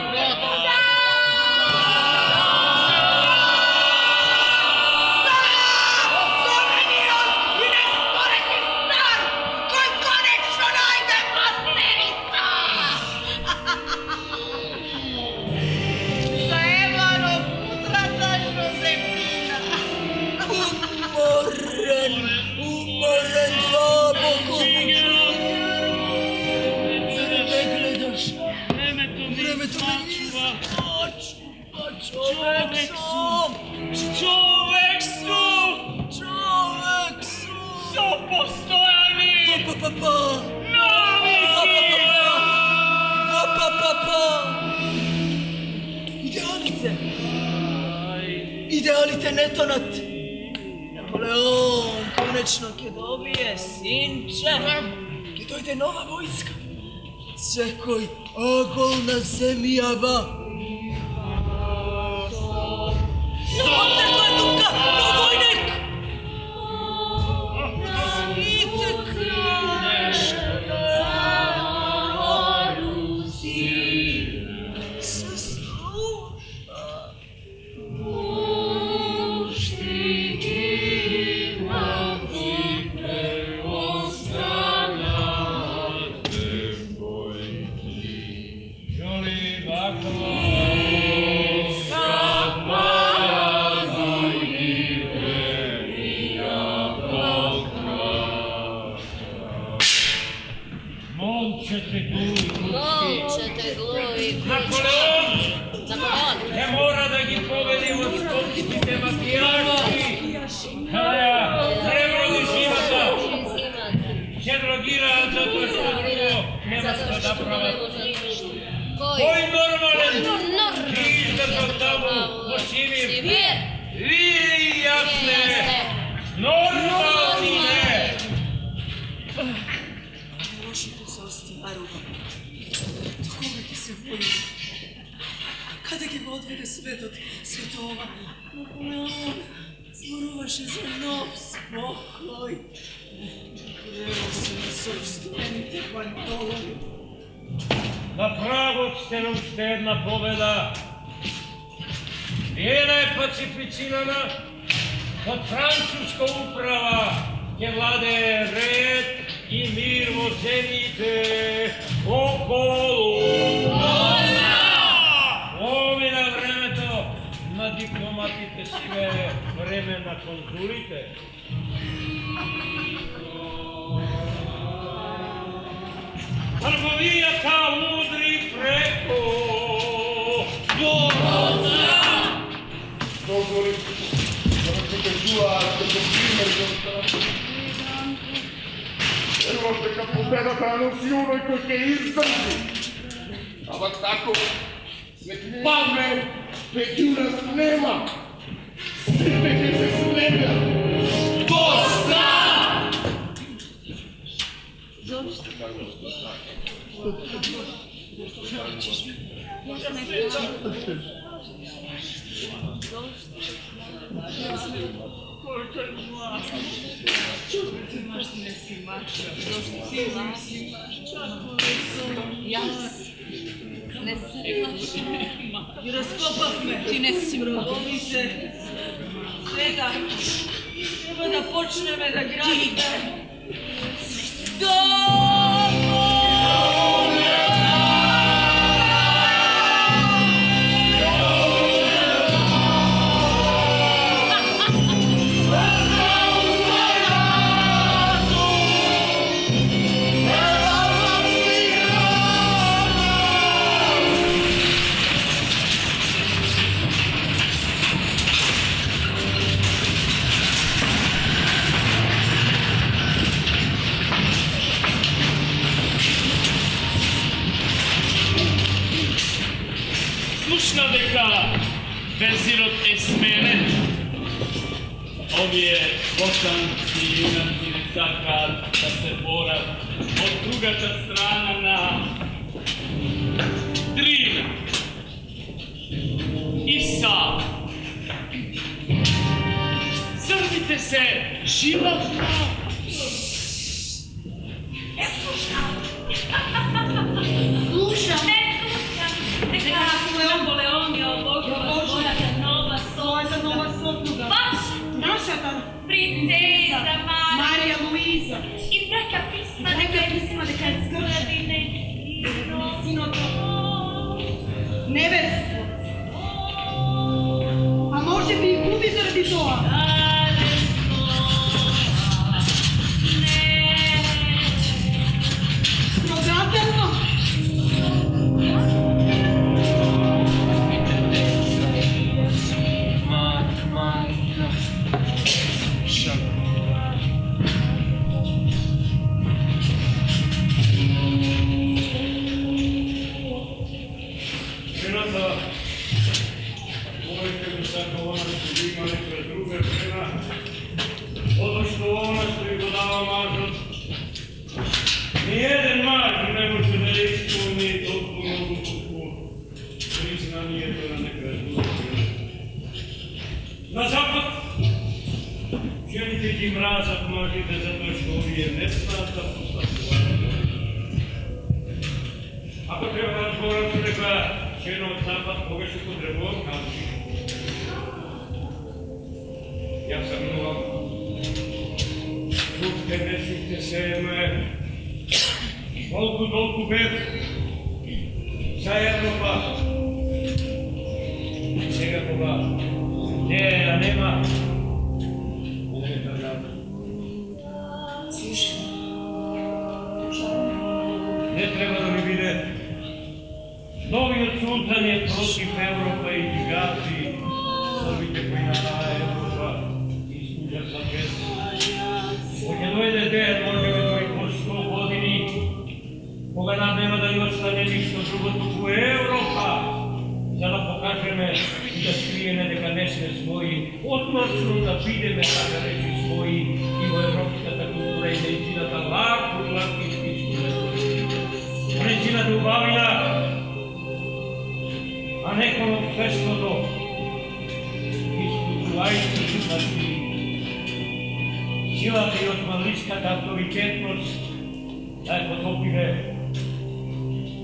Zorenion i nesporeki star koji konečno najde pasterica! Za Evanog putrata Josefina! Umoran dlaboko. Ne gledaš, Vreme to mi vreme to smačva. čovek ide ali te ne tonat. Napoleon konečno ke dobije, sinče, ke dojde nova vojska. Cekoj ogolna zemljava. Otekla je Duka, pogojnik! Svite krašta Rusi se sluša. Momčete gluvi. Napoleon! Napoleon! Ne mora da gi povedimo skopčite mafijaši! Haja, prevrodi živata! Će drogira zato što drugo nema što da prava. Koji normalan? Ti izdržao tamo počivim. Vi jasne! Normalni ne! Lošite se ostvaru. Do koga ti se voli? Kada ga odvede svet od svetova? Napoleon, zmorovaše za nov spokoj. Evo se na sobstvenite pantolovi. Направо ще нам ще една победа. Виена е пацифицирана под французска управа, ќе владее ред и мир во земјите околу. Помина времето на дипломатите сиве, време на конзулите. Трговијата удри преко Дороца. Дозволи да ме покажуваат како пример за останата. Верувам дека победата ја носи оној кој ќе издржи. Ама тако, след Павле, Петјунас нема. Сите ќе се слебят. Доста! И раскопавме. Ти не си родовите. Сега треба да почнеме да градиме. Слушна дека везирот е сменен. Овие босанци юнаци не сакаат да се борат од другата страна на Дрина. И са. Срдите се животно. Slušam. Neka Napoleon je obožava svoja nova Svoja nova supruga. Vaša Našata princeza Marija Luiza. I neka pisma Neka pisma neka je zgršena. Sinoto. Neverstvo. A može bi i gubi zaradi toga. Strogatarno. zapad. Želite ti mrazak možete zato što ovdje ne smata postavljati. Ako treba razgovarati s neka žena od zapad, koga što potrebujem, kaži. Ja sam imao čupte, ne čupte se koliko toliko bet, zajedno pa. Njega koga, ne, ja nema. Ne treba da mi vide. Novi odsultan je protiv Evropa i Gigati. Slovite koji nadaje Evropa i sluđa za pjesu. Kad dojde den, može biti po 100 godini, koga nam nema da i ostane ništa drugo tuku Evropa. Sada pokaže me i da skrije neka nesne svoji, odnosno da vide me kada reći svoji i u evropskata kultura i medicinata laku latinski studiju. Medicinata ubavila, a nekomu festo do iskučuvajte znači sila i osmanličkata autoritetnost da je potopile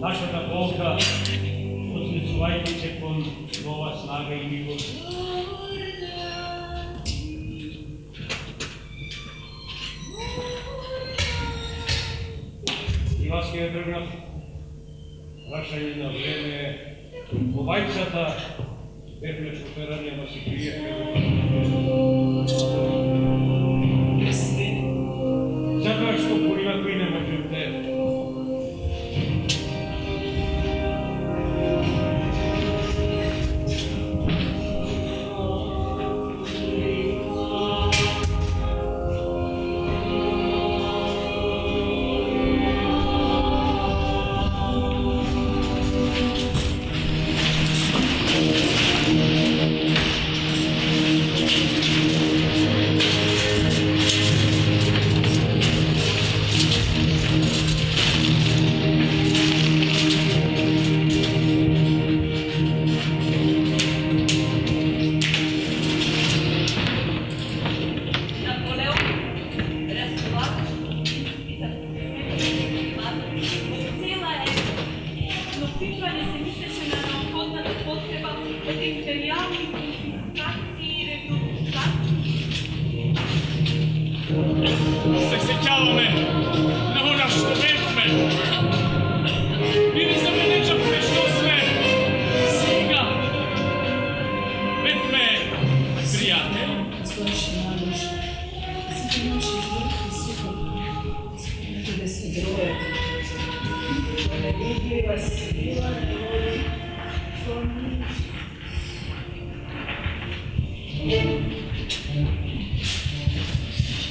našата Boga. Osvećuvajte se kon nova snaga i milost. I vas je drgnat, vraćanje na vreme obajcata, pepneš operanjama se krije. Zato što purima koji ne možete.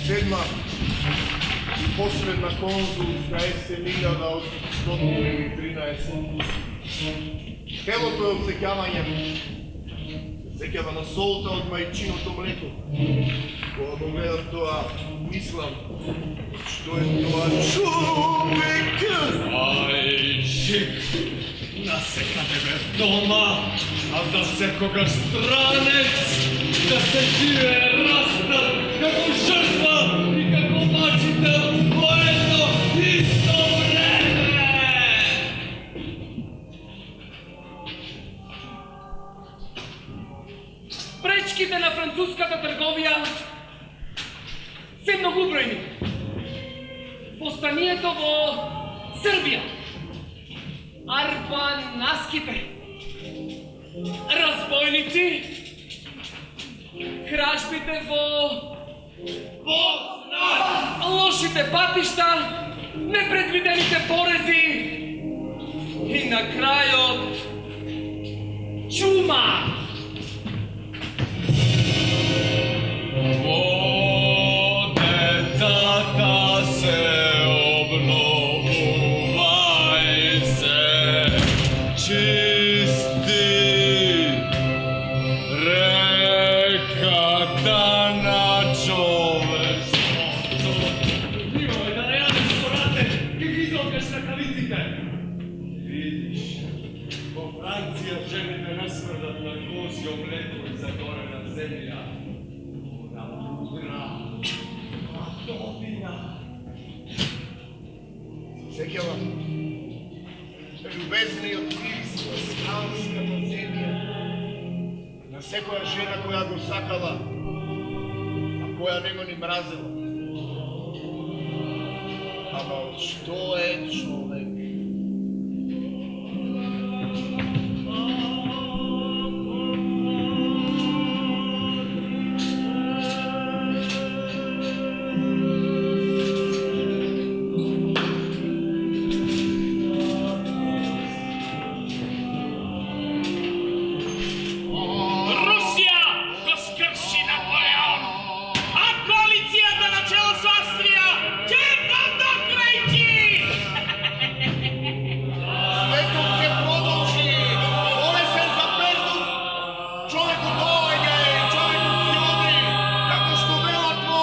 Sedma posredna konzulska есен 1813. Телото е обсекявање. Секјава на солта од мајчиното млеко. Кога го гледам тоа, мислам, што е тоа човек? Ај, шик, насекате ме дома, а за секогаш странец, да се живее растат како жртва и како мачител во едно исто време. Пречките на француската трговија се многобројни. Постанието во Србија, арбанаските, разбойници, кражбите во Босна, лошите патишта, непредвидените порези и на крајот чума. Децата се обновувај се, чисти реката на човештвото. Имаме да не јадеш порате, ки ги изолкаш ракавиците. Видиш, во Франција жените не смрдат на Сеќава, любезниот мир во странската земја, на секоја жена која го сакала, а која не го ни мразела. Ама што е човек? Rusija го скрши Наполеон, а коалицијата на чело со Австрија ќе подокрајчи! Светот ќе продолжи, олесен за бездух, човекот доаѓа и човекот си оди, како што велат во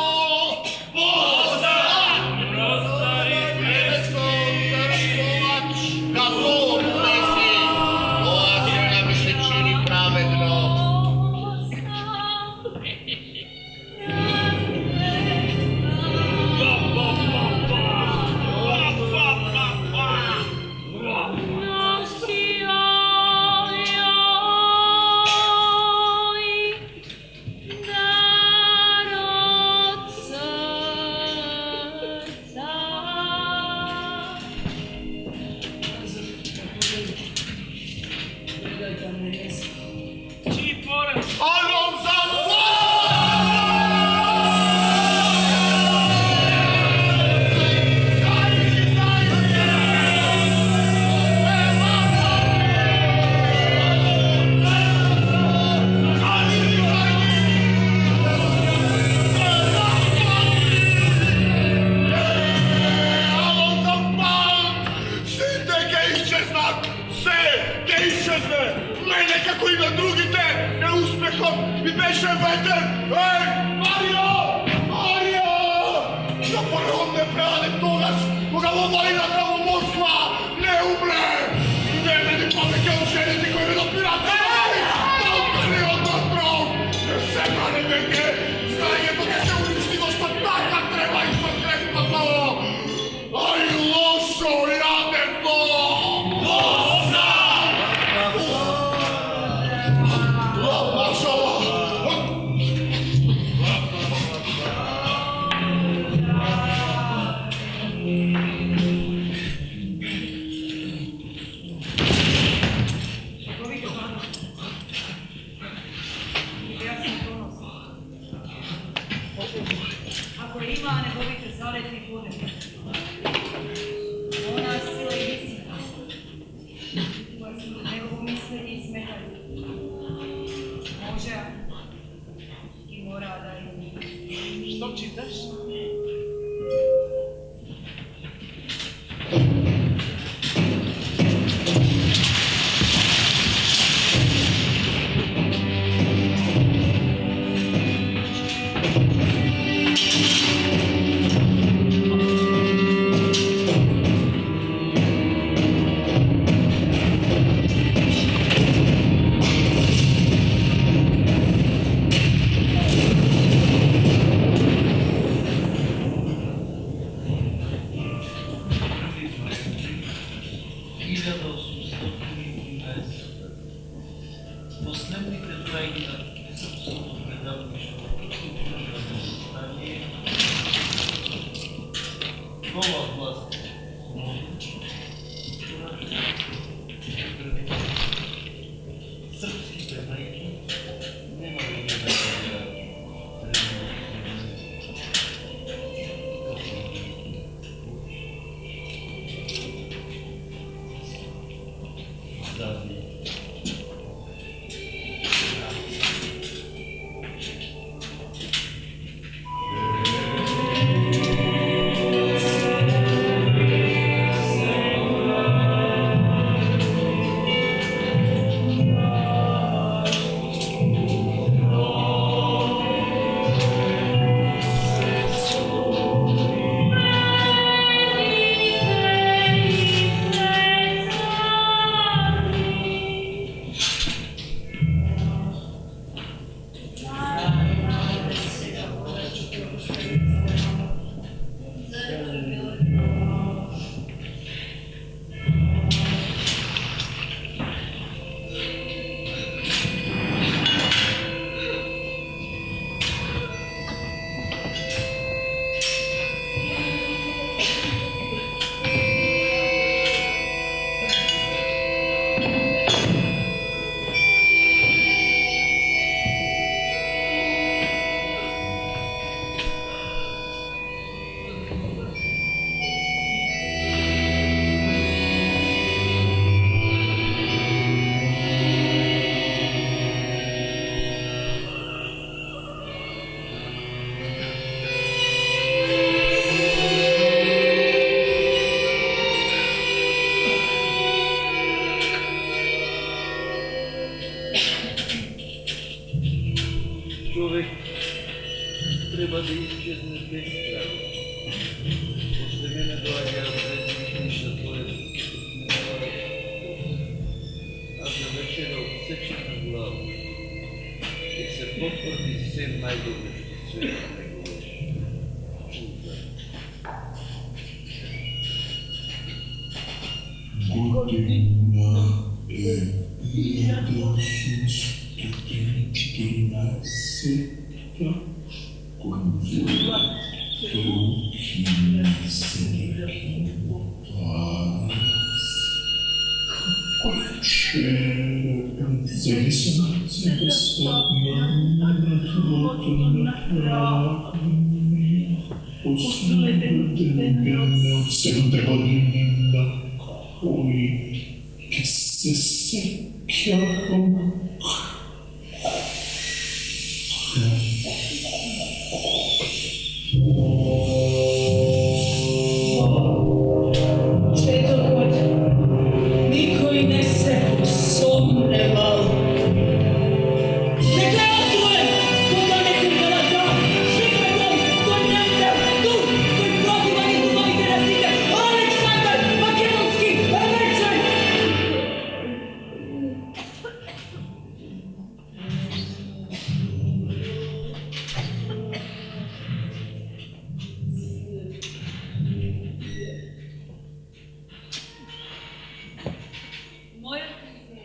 Небеско царствувач, како однеси, тоа сега ми се чини праведно. Чи поред Ало за мене како и на другите, неуспехот ми беше ветер. Еј, Марио! Марио! Наполеон не предаде тогаш, кога во войната во Москва не умре. Не ме ни повеќе од жените кои ме допират. Толкали од трон. Не се бране веќе. Знаењето ќе се уништи во што така треба и со крепното. Ај, лошо, јадето! Ako je ima negovite zaletni budem, ona sila i visina, koja su njegovo mislenje i smetaju, može i mora da je. Što čitaš? Последните проекта не са абсолютно предавни, нова власт. Српските майки нема да ги Treba da iščezne bez strana. Posle mene dođe određenih ništa tvoje a za večera odsečem na glavu. Jer se potvrdi sve najdobre što sve ne govoriš. Čuda. Godina je 1914. Konzulat ukine se Palac. Kako će zavisnice na osnovne od 7. godina koji se sećam. Četvrgod, niko i ne se somneval. Neka je otvoren, koga nekom galada, šikvedom, to njemljav, tu, koji probiva iz umovite razike, Aleksandar Makedonski, večer! Моя земя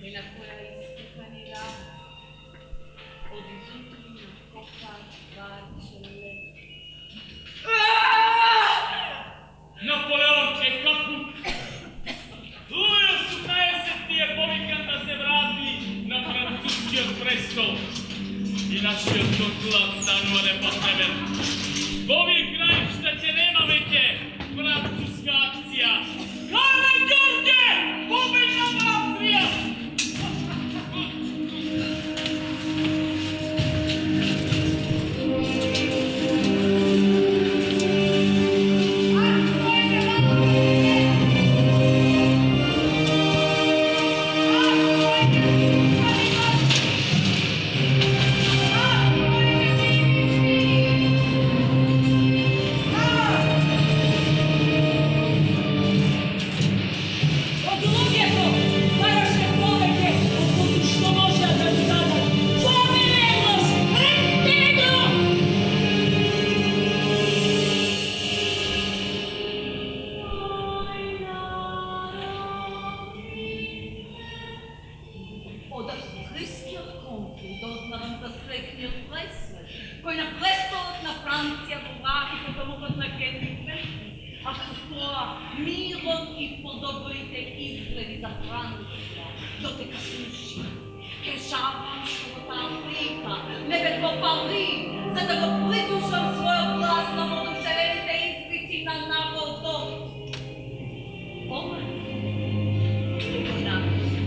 е на која истекани рак, од изутрина копа варчеле. Napoleon je kaput. Lujo 18. je povikan da se vrati na francuski prestol i naši konzulat stanuje pod tebe. Ovi kraj šta će nema veke francuska akcija. Kale Đorđe! Pobedna Avstrija! Од австрийскиот консул дознавам за срекниот плесвет, кој на престолот на Франција го вади по домовот на Генрих Велики, а со тоа мирот и подобрите изгледи за Франција, дотека слуши. Кешавам што во таа Африка, не бе во Пари, за да го придушам својот глас на воодушевените изпити на народот. Ова е го напиша.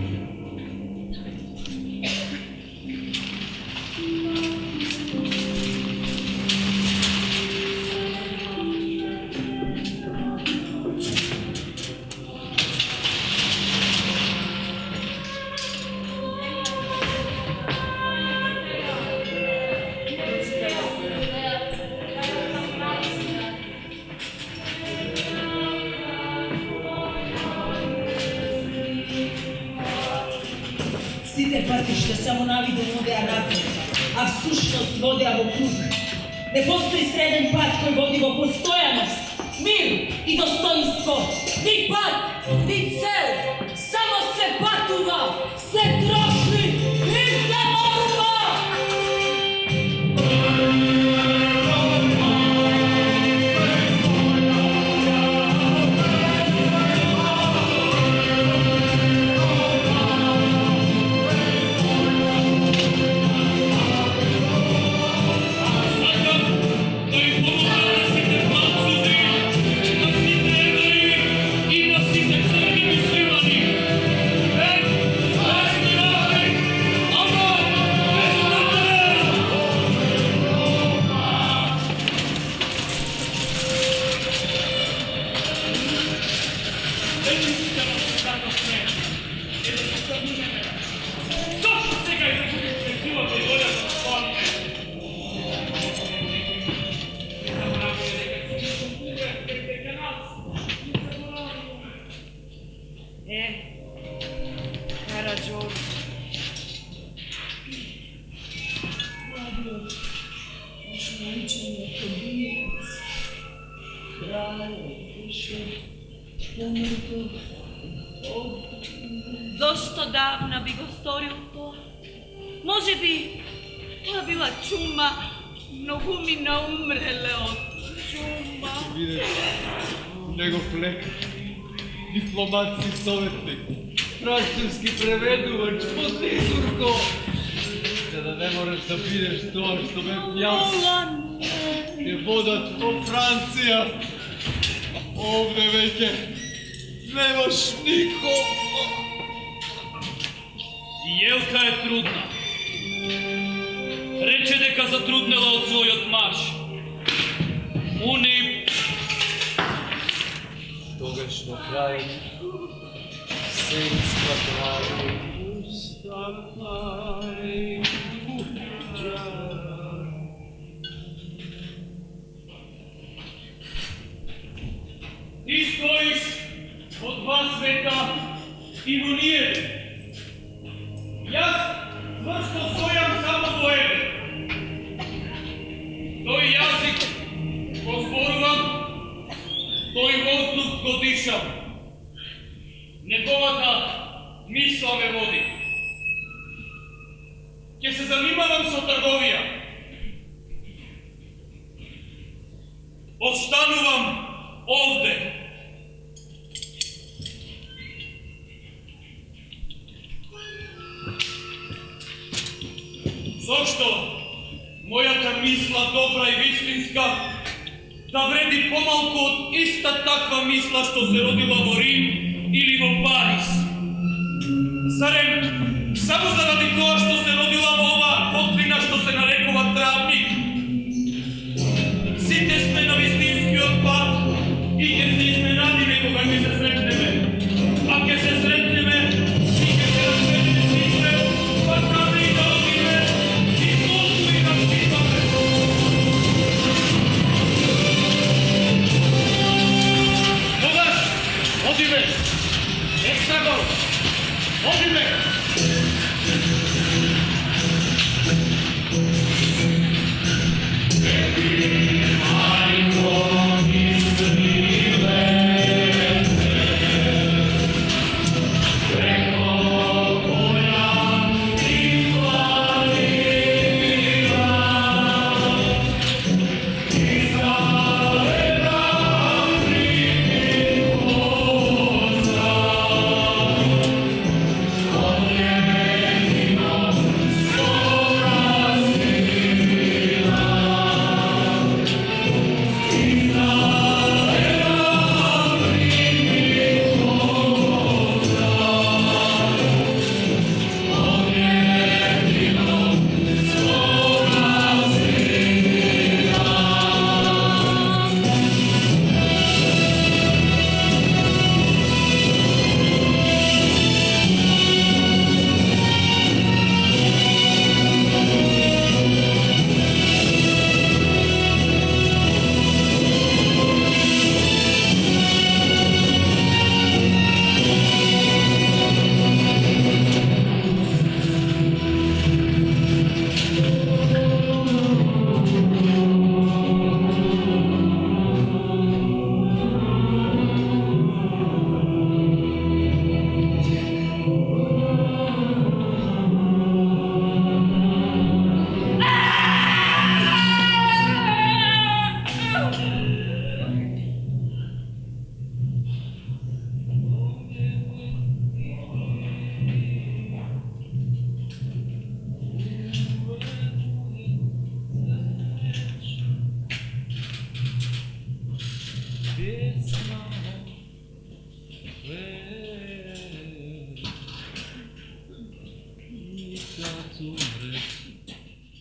Сите патишта само навидно водеа напред, а всушност водеа во круг. Не постои среден пат кој води во постојаност, мир и достоинство. Ни пат, ни цел, само се патува, се троши и се морува. Hey! kraju, naš naučen je pobijac, kralj, više, umrtu, Zašto davna bi go storil to? Može bi to bila čuma, mnogo mi naumrele od čuma. Vidite, njegov plek, diplomatski sovjetnik, francuski preveduvač, potizurko, da ne moraš da pideš to što me pjas, je vodat o Francija, ovde veke, nemaš nikom. Jelka je trudna. Reče дека затруднела од својот маж. Уни Тогаш на край се изпътвай, уставай, ти стоиш од два света и во ние. Јас цврсто стојам само во еден. Тој јазик го зборувам, тој воздух го дишам. Неговата мисла ме води. Ќе се занимавам со трговија. Останувам овде. Зошто мојата мисла добра и вистинска да вреди помалку од иста таква мисла што се родила во Рим или во Париз? Зарем само заради тоа што се родила во оваа котлина што се нарекува Травник? Сите сме на вистинскиот пат и ќе се изненадиме кога ќе се сретнеме. А ќе се сретнеме и ќе се разведеме сите, па каде и да одиме и колку и да спиваме. Тогаш одиме, екстрагор, одиме.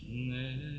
Ne